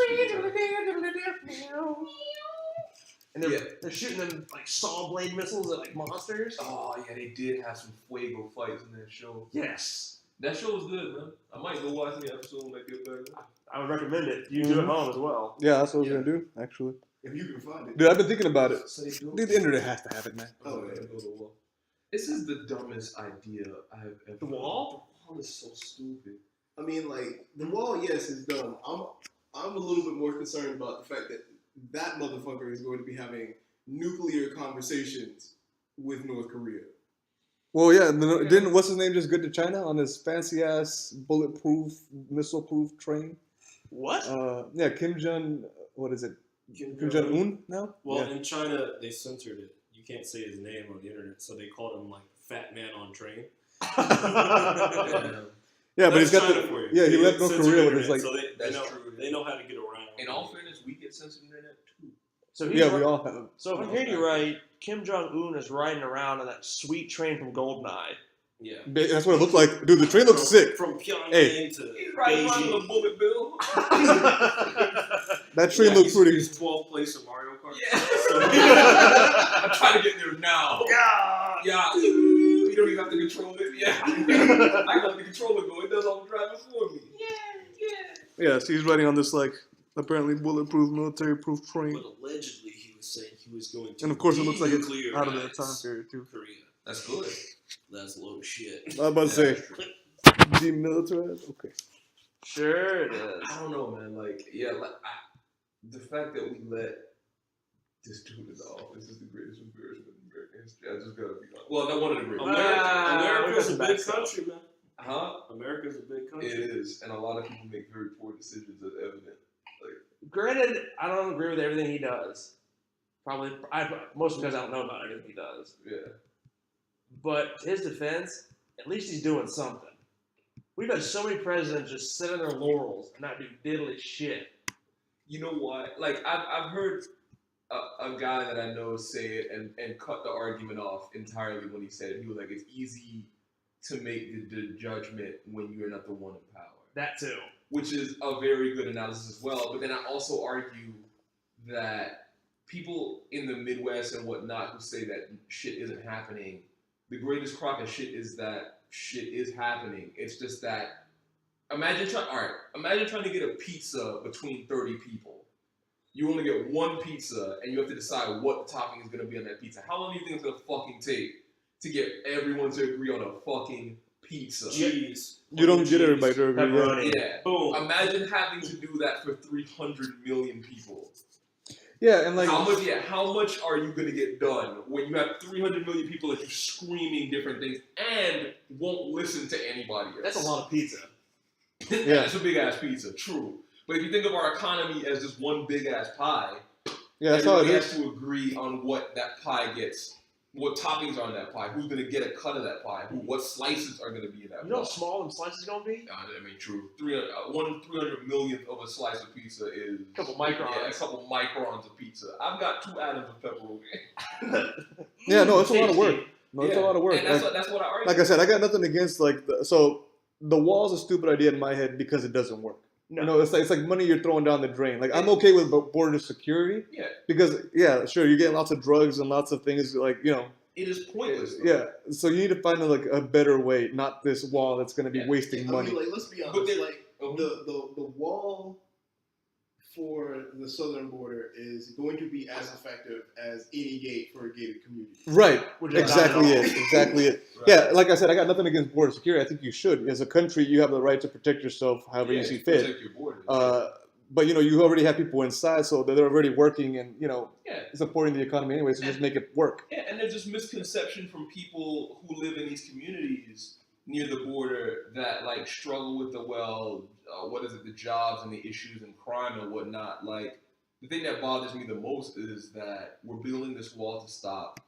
And they're shooting them like saw blade missiles at like monsters. Oh yeah, they did have some fuego fights in that show. Yes. That show was good, man. I might go watch the episode when I get back. I would recommend it. You do it at home as well. Yeah, that's what I was going to do, actually. If you can find it. Dude, I've been thinking about it. So Dude, the internet has to have it, man. Oh, yeah. This is the dumbest idea I have ever. The wall? The wall is so stupid. I mean, like, the wall, yes, is dumb. I'm a little bit more concerned about the fact that that motherfucker is going to be having nuclear conversations with North Korea. Well, yeah, didn't what's his name just get to China on his fancy ass bulletproof, missile proof train? What? Yeah, Kim Jong Un now? Well, Yeah. in China, they censored it. You can't say his name on the internet, so they called him like Fat Man on Train. Yeah, but he's That's got China for you. yeah, he They left North censored Korea the with his like internet, so That's know, true. They know how to get around. In all fairness, we get censored internet too. So he's yeah, we all have. So if I'm hearing you right, Kim Jong Un is riding around on that sweet train from Goldeneye. Yeah. That's what it looked like. Dude, the train looks sick. From Pyongyang Hey. to He's riding around Beijing. with a bullet bill. That train looks pretty. He's 12th place in Mario Kart. Yeah. So, I'm trying to get there now. Yeah. You don't even have to control it. Yeah. I can let the controller go. It does all the driving for me. Yeah, so he's riding on this like apparently bulletproof, military-proof train, but allegedly, he was saying he was going to. and of course it looks like it's out of that denuclearize time period too. Korea. That's good. That's low shit. I was about to say demilitarized. Okay. Sure it is. I don't know, man. Like, yeah, the fact that we let this dude in the office is the greatest embarrassment in American history. I just gotta be honest. Well, not one of the greatest. America's a we're big back country, man. Huh? America's a big country. It is, and a lot of people make very poor decisions, as evident. Granted, I don't agree with everything he does. Probably, most because I don't know about everything he does. Yeah. But to his defense, at least he's doing something. We've had so many presidents just sit on their laurels and not do diddly shit. You know what? Like, I've heard a guy that I know say it and cut the argument off entirely when he said it. He was like, it's easy to make the judgment when you're not the one in power. That too. Which is a very good analysis as well. But then I also argue that people in the Midwest and whatnot who say that shit isn't happening, the greatest crock of shit is that shit is happening. It's just that, imagine trying to get a pizza between 30 people. You only get one pizza, and you have to decide what the topping is going to be on that pizza. How long do you think it's going to fucking take to get everyone to agree on a fucking pizza? Cheese. You don't get everybody to agree. Pepperoni. Yeah. Boom. Imagine having to do that for 300 million people. Yeah, and like how much are you going to get done when you have 300 million people that you're screaming different things and won't listen to anybody else? That's a lot of pizza. Yeah. It's a big ass pizza, true. But if you think of our economy as just one big ass pie, yeah, that's how it everybody is. has to agree on what that pie gets, what toppings are on that pie, who's going to get a cut of that pie, what slices are going to be in that You know how pie. small them slices gonna be? I mean, true. 300 millionth of a slice of pizza is A couple microns. Yeah, a couple microns of pizza. I've got 2 atoms of pepperoni. Yeah, no, it's a lot of Tasty. work. No, it's a lot of work. And that's, Like, that's what I argue. like I said, I got nothing against so the wall's a stupid idea in my head because it doesn't work. No. You know, it's like money you're throwing down the drain. Like I'm okay with border security. Yeah. Because sure, you're getting lots of drugs and lots of things like It is pointless. Though. Yeah. So you need to find a better way, not this wall that's going to be wasting money. I mean, like, let's be honest. But then- Like the wall for the southern border is going to be as effective as any gate for a gated community. Right. Which is Exactly not at it. Exactly it. Right. Yeah. Like I said, I got nothing against border security. I think you should. As a country, you have the right to protect yourself however you see fit. Protect your borders. But you already have people inside, so they're already working and Yeah. supporting the economy anyway. So just make it work. Yeah, and there's just misconception from people who live in these communities near the border that like struggle with the jobs and the issues and crime and whatnot. Like the thing that bothers me the most is that we're building this wall to stop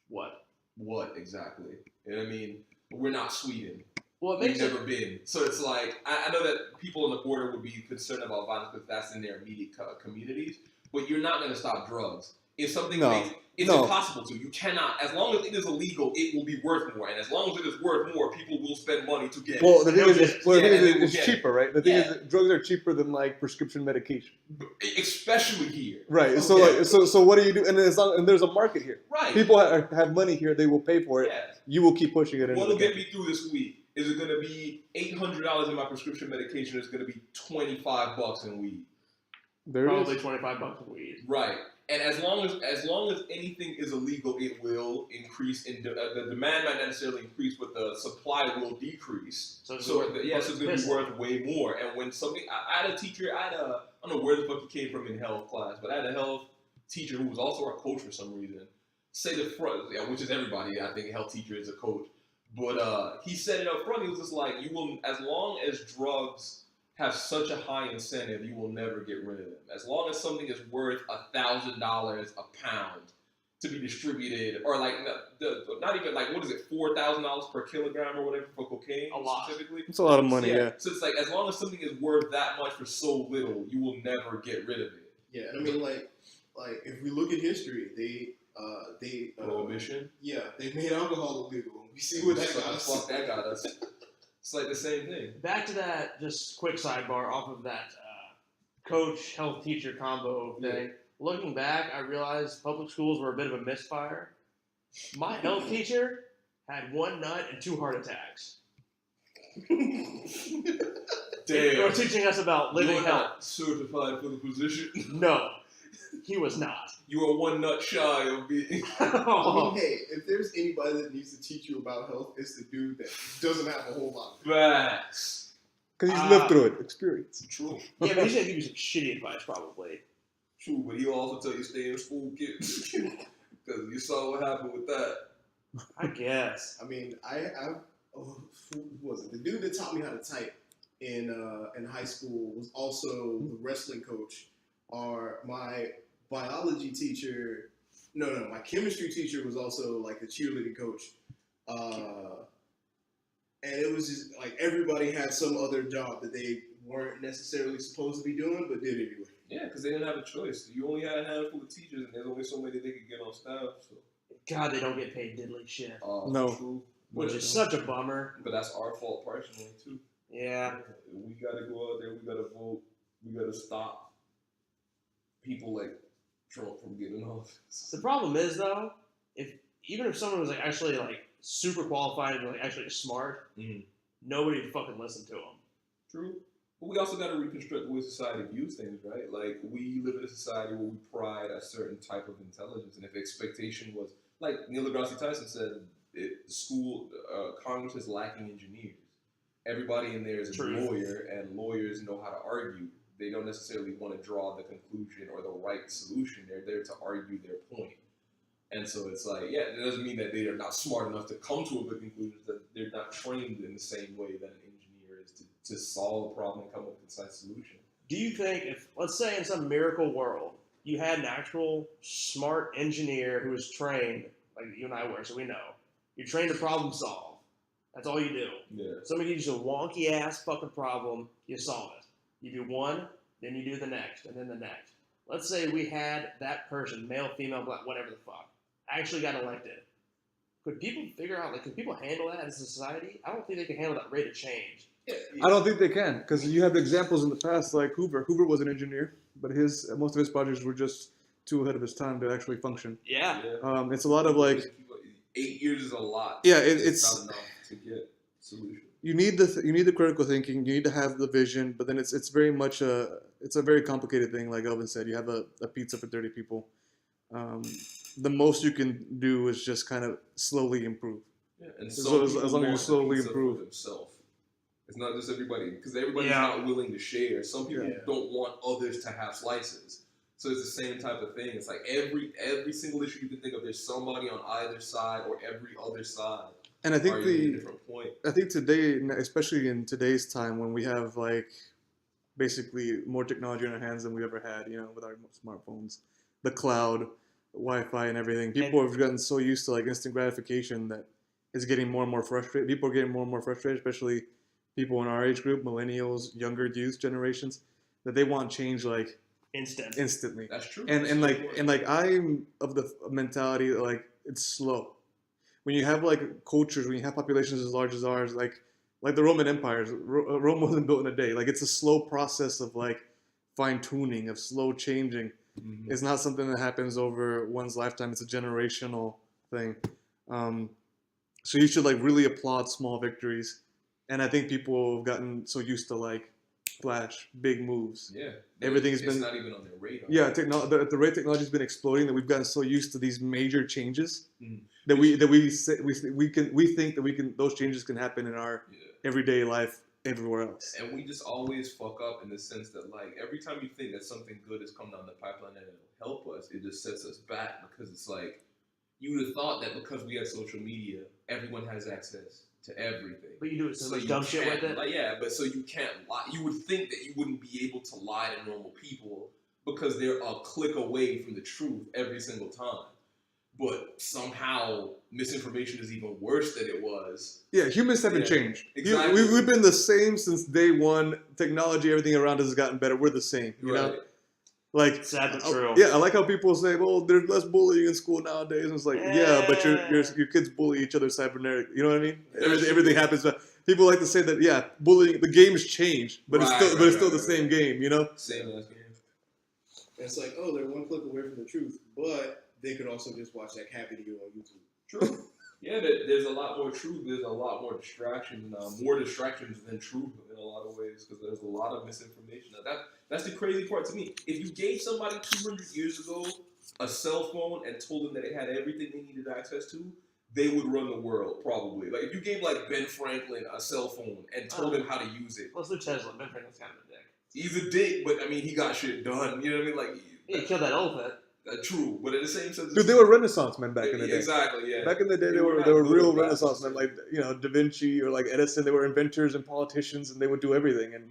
What? what exactly? You know what I mean? We're not Sweden. Well, it We've makes it. never been. So it's like, I know that people on the border would be concerned about violence because that's in their immediate communities, but you're not going to stop drugs. If something it's impossible to. You cannot. As long as it is illegal, it will be worth more. And as long as it is worth more, people will spend money to get Well, it. the thing is, it's Yeah. cheaper, right? The thing Yeah. is, drugs are cheaper than like prescription medication. Especially here. Right. So Okay. like, so what do you do? And there's a market here. Right. People have money here; they will pay for it. Yeah. You will keep pushing it. What'll get me through this week? Is it going to be $800 in my prescription medication? Or is it going to be $25 in weed? There it Probably is. $25 a weed. Right. And as long as anything is illegal, it will increase. The demand might not necessarily increase, but the supply will decrease. So it's So worth- it's going to piss. be worth way more. And when something, I had a teacher, I don't know where the fuck he came from in health class, but I had a health teacher who was also our coach for some reason. Say the front, which is everybody. I think a health teacher is a coach. But he said it up front. He was just like, you will, as long as drugs have such a high incentive, you will never get rid of them. As long as something is worth $1,000 a pound to be distributed, or like not even like what is it, $4,000 per kilogram or whatever for cocaine A lot. specifically. It's a lot of money. Yeah. So it's like as long as something is worth that much for so little, you will never get rid of it. Yeah, I mean, like if we look at history, they Prohibition. yeah, they made alcohol illegal. We see what that That's got what the us. fuck that got us. It's like the same thing. Back to that, just quick sidebar off of that coach health teacher combo thing. Looking back, I realized public schools were a bit of a misfire. My health teacher had 1 nut and 2 heart attacks. They were Damn. teaching us about living You're health. not certified for the position. No, he was not. You are 1 nut shy of being. I mean, hey, if there's anybody that needs to teach you about health, it's the dude that doesn't have a whole lot. Facts. Because he's lived through it. Experience. True. Yeah, but he's gonna give you some shitty advice, probably. True, but he'll also tell you stay in school, kids. Because you saw what happened with that. I guess. I mean, who was it? The dude that taught me how to type in high school was also the wrestling coach. Or my biology teacher, my chemistry teacher was also like the cheerleading coach. And it was just like everybody had some other job that they weren't necessarily supposed to be doing, but did anyway. Yeah, because they didn't have a choice. You only had a handful of teachers, and there's only so many they could get on staff. So. God, they don't get paid diddly shit. No. True. Which is such a bummer. But that's our fault personally, too. Yeah. We got to go out there. We got to vote. We got to stop people like Trump from getting off. The problem is, though, even if someone was like actually like super qualified and like actually smart, nobody would fucking listen to them. True. But we also got to reconstruct the way society views things, right? Like, we live in a society where we pride a certain type of intelligence. And if expectation was, like Neil deGrasse Tyson said, Congress is lacking engineers. Everybody in there is a lawyer, and lawyers know how to argue. They don't necessarily want to draw the conclusion or the right solution. They're there to argue their point. And so it's like, yeah, it doesn't mean that they are not smart enough to come to a good conclusion, that they're not trained in the same way that an engineer is to solve a problem and come up with a concise solution. Do you think if, let's say in some miracle world, you had an actual smart engineer who was trained, like you and I were, so we know, you're trained to problem solve. That's all you do. Yeah. Somebody gives you a wonky ass fucking problem, you solve it. You do one, then you do the next, and then the next. Let's say we had that person, male, female, black, whatever the fuck, actually got elected. Could people figure out, could people handle that as a society? I don't think they can handle that rate of change. Yeah. I don't think they can, because you have examples in the past like Hoover. Hoover was an engineer, but most of his projects were just too ahead of his time to actually function. Yeah. It's a lot of 8 years is a lot. Yeah, it's not enough to get solution. You need the critical thinking. You need to have the vision, but then it's very much it's a very complicated thing. Like Elvin said, you have a pizza for 30 people. The most you can do is just kind of slowly improve. Yeah, and as long as you slowly improve. Himself. It's not just everybody, because everybody's not willing to share. Some people don't want others to have slices. So it's the same type of thing. It's like every single issue you can think of, there's somebody on either side or every other side. And I think a different point. I think today, especially in today's time, when we have basically more technology in our hands than we ever had, with our smartphones, the cloud, Wi-Fi, and everything, people have gotten so used to instant gratification that it's getting more and more frustrated. People are getting more and more frustrated, especially people in our age group, millennials, younger youth generations, that they want change instantly. That's true. And I'm of the mentality that it's slow. When you have cultures, when you have populations as large as ours, like the Roman empires, Rome wasn't built in a day. It's a slow process of fine tuning, of slow changing. Mm-hmm. It's not something that happens over one's lifetime. It's a generational thing. So you should really applaud small victories. And I think people have gotten so used to flash, big moves. Yeah, it's not even on their radar. Yeah, the rate technology has been exploding that we've gotten so used to these major changes that we think that those changes can happen in our everyday life everywhere else. And we just always fuck up in the sense that every time you think that something good has come down the pipeline and it'll help us, it just sets us back, because it's you would have thought that because we have social media, everyone has access to everything. But you do so much dumb shit with it. But so you can't lie. You would think that you wouldn't be able to lie to normal people because they're a click away from the truth every single time. But somehow misinformation is even worse than it was. Yeah, humans haven't changed. Exactly. We've been the same since day one. Technology, everything around us has gotten better. We're the same. You know? Sad but true. Yeah, I like how people say, "Well, there's less bullying in school nowadays." And it's but your kids bully each other cybernetically. You know what I mean? Everything happens. People like to say that, bullying. The game has changed, but it's still the same game. Same as game. And it's they're one click away from the truth, but they could also just watch that cat video on YouTube. True. Yeah, there's a lot more truth. There's a lot more distractions. More distractions than truth in a lot of ways, because there's a lot of misinformation. Now that's the crazy part to me. If you gave somebody 200 years ago a cell phone and told them that it had everything they needed access to, they would run the world probably. Like if you gave like Ben Franklin a cell phone and told him how to use it, Let's do Tesla. Ben Franklin's kind of a dick. he's a dick, but I mean he got shit done. You know what I mean? Like He killed that elephant. true, but at the same sense, Dude, they were Renaissance men back in the day. Exactly, yeah. Back in the day, they were were not real good at Renaissance that. men, like Da Vinci or like Edison. They were inventors and politicians, and they would do everything. And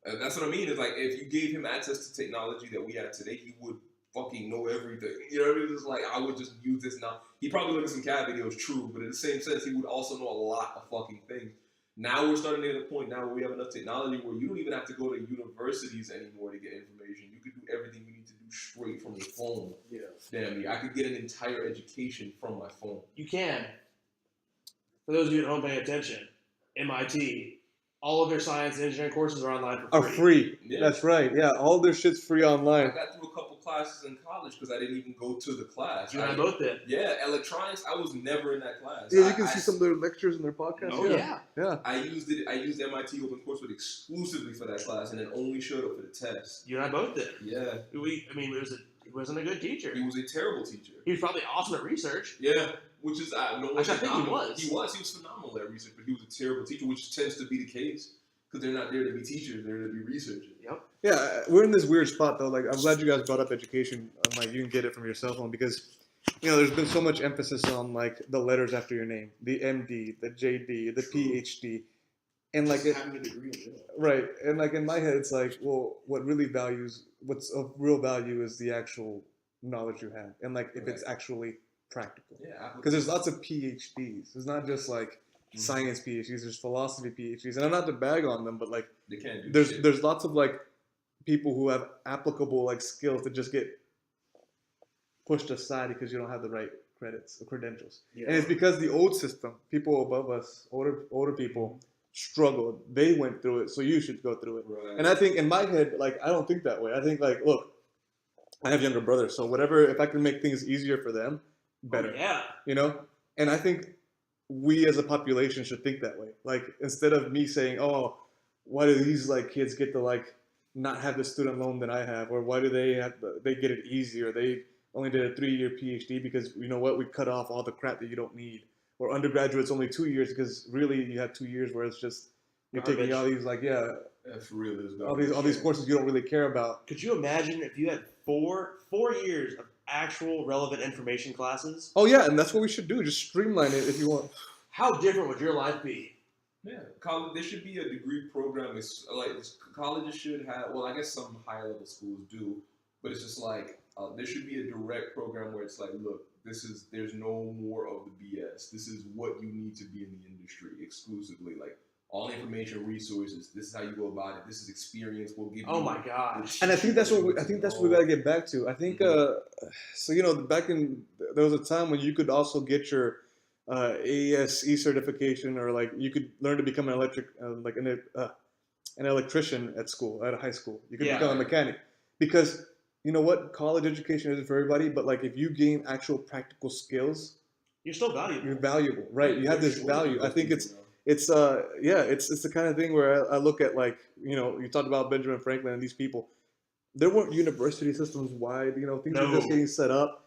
And that's what I mean. Is like if you gave him access to technology that we have today, he would fucking know everything. You know what I mean? It's like I would just use this now. He probably looked at some cat videos, true, but in the same sense, he would also know a lot of fucking things. Now we're starting to get to the point now where we have enough technology where you don't even have to go to universities anymore to get information. You can do everything you need to do straight from your phone. Yeah. Damn me, I could get an entire education from my phone. You can. For those of you at home paying attention, MIT, all of their science and engineering courses are online for are free. free. Yeah. That's right. Yeah, all their shit's free I online. got through a couple classes in college because I didn't even go to the class. You and I both did. Yeah, electronics. I was never in that class. Yeah, you can see some of their lectures and their podcasts. Oh, yeah. Yeah. I used MIT OpenCourseWare exclusively for that class, and then only showed up for the test. You and I both did. Yeah, He wasn't a good teacher. he was a terrible teacher. He was probably awesome at research. Yeah, which is no one. Actually, I think he was. He was phenomenal at research, but he was a terrible teacher, which tends to be the case because they're not there to be teachers; they're there to be researchers. Yep. Yeah, we're in this weird spot though. Like, I'm glad you guys brought up education. Like, you can get it from your cell phone because, there's been so much emphasis on like the letters after your name, the MD, the JD, the PhD, and like Just having a degree in general. right. And like in my head, it's like, well, what's of real value is the actual knowledge you have, and like if it's actually practical. Yeah, Because there's lots of PhDs. It's not just like science PhDs. There's philosophy PhDs, and I'm not to bag on them, but like they can't do shit. there's lots of like people who have applicable like skills that just get pushed aside because you don't have the right credits or credentials. Yeah. And it's because the old system, people above us, older people struggled. They went through it, so you should go through it. Right. And I think in my head, like I don't think that way. I think like, look, I have younger brothers, so whatever, if I can make things easier for them, better. Oh, yeah. And I think we as a population should think that way. Like instead of me saying, oh, why do these like kids get to like not have the student loan that I have, or why do they get it easier? They only did a 3-year PhD because you know what, we cut off all the crap that you don't need. Or undergraduate's only 2 years because really you have 2 years where it's just you're taking all these like That's real. all these courses you don't really care about. Could you imagine if you had four years of actual relevant information classes? Oh yeah, and that's what we should do. Just streamline it if you want. How different would your life be? Yeah, college. There should be a degree program. It's like colleges should have. Well, I guess some higher level schools do, but it's just like there should be a direct program where it's like, look, there's no more of the BS. This is what you need to be in the industry exclusively. Like all information, resources. This is how you go about it. This is experience. We'll give you. Oh my gosh. And I think that's what we got to get back to. I think so. Back in there was a time when you could also get your ASE certification, or like you could learn to become an electrician at school, at a high school. You could become a mechanic, because you know what, college education isn't for everybody. But like if you gain actual practical skills, You're still valuable. you're valuable, right? You have this value. I think it's the kind of thing where I look at, like, you talked about Benjamin Franklin and these people. There weren't university systems wide, things were just getting set up.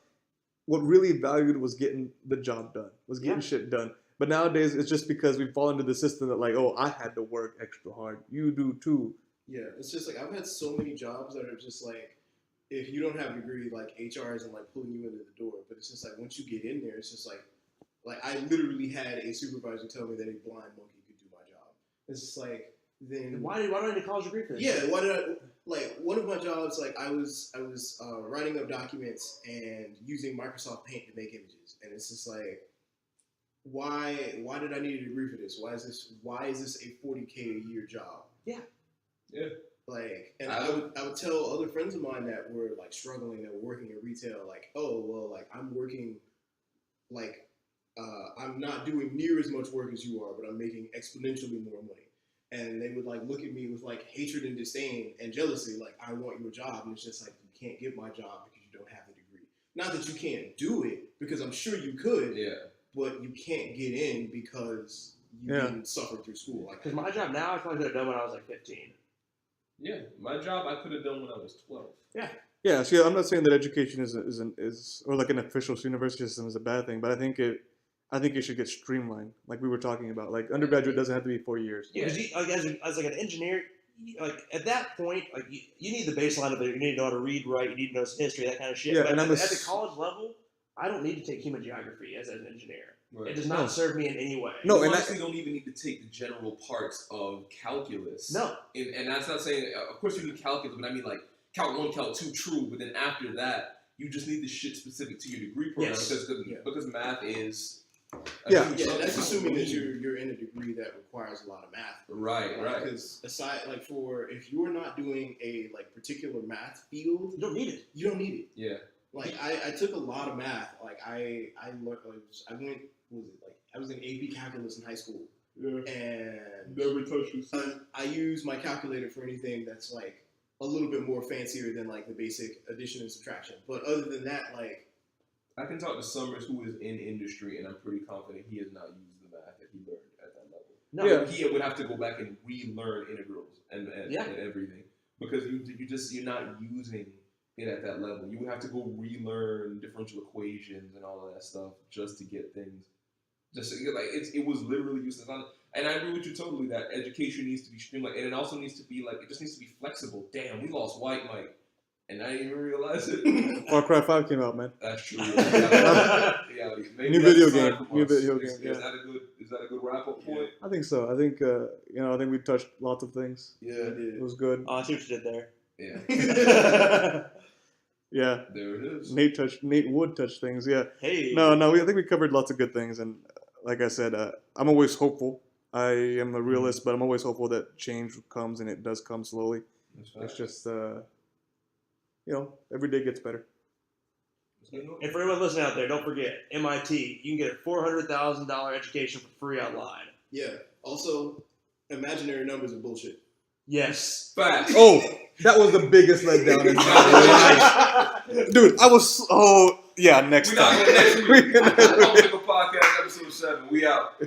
What really valued was getting the job done, was getting shit done. But nowadays, it's just because we fall into the system that like, oh, I had to work extra hard. You do too. Yeah, it's just like I've had so many jobs that are just like, if you don't have a degree, like HR isn't like pulling you into the door. But it's just like once you get in there, it's just like I literally had a supervisor tell me that a blind monkey could do my job. It's just like, then Why do I need a college degree for this? yeah, why did I, like one of my jobs, like I was writing up documents and using Microsoft Paint to make images, and it's just like, why did I need a degree for this? Why is this a $40K a year job? Yeah. Like, and I would tell other friends of mine that were like struggling, that were working in retail, like, oh well, like I'm working, like I'm not doing near as much work as you are, but I'm making exponentially more money. And they would like look at me with like hatred and disdain and jealousy, like I want your job, and it's just like, you can't get my job because you don't have the degree. Not that you can't do it, because I'm sure you could. Yeah. But you can't get in because you didn't suffer through school. Like, Because my job now, I probably could have done when I was like 15. Yeah, my job I could have done when I was 12. Yeah. Yeah, see, I'm not saying that education is or like an official university system is a bad thing, but I think it should get streamlined, like we were talking about. Like undergraduate doesn't have to be 4 years. Yeah, because like, as like an engineer, like at that point, like you need the baseline of it. You need to know how to read, write. You need to know some history, that kind of shit. Yeah, but and at the college level, I don't need to take human geography as an engineer. Right. It does not serve me in any way. No, you and honestly don't even need to take the general parts of calculus. No. And that's not saying, of course you need calculus, but I mean like Calc 1, Calc 2, true, but then after that, you just need the shit specific to your degree program because math is... Yeah, that's assuming that you're in a degree that requires a lot of math. Right. Because aside, like if you're not doing a like particular math field, You don't need it. you don't need it. Yeah. Like I took a lot of math. Like I learned. What was it? Like I was in AP calculus in high school. Yeah. And Never touched this. I use my calculator for anything that's like a little bit more fancier than like the basic addition and subtraction. But other than that, like I can talk to Summers who is in industry, and I'm pretty confident he has not used the math that he learned at that level. No. Yeah. He would have to go back and relearn integrals and everything because you're not using it at that level. You would have to go relearn differential equations and all of that stuff just to get things. It was literally useless. And I agree with you totally that education needs to be streamlined, and it also needs to be it just needs to be flexible. Damn, we lost White Mike, and I didn't even realize it. Far Cry 5 came out, man. That's true. Yeah, maybe New that's video a sign game. from New us. video Is game, yeah. that a good wrap up point? I think so. I think I think we touched lots of things. Yeah, It was good. Oh, I see what you did there. yeah. Yeah. There it is. Nate would touch things. Yeah. Hey. No, I think we covered lots of good things, and like I said, I'm always hopeful. I am a realist, but I'm always hopeful that change comes, and it does come slowly. It's just, every day gets better. And for anyone listening out there, don't forget MIT. You can get a $400,000 education for free online. yeah. Also, imaginary numbers are bullshit. Yes. Facts. Oh, that was the biggest letdown in my life. Dude, I was next We time. not next week. Pumpernickel Podcast episode 7. We out.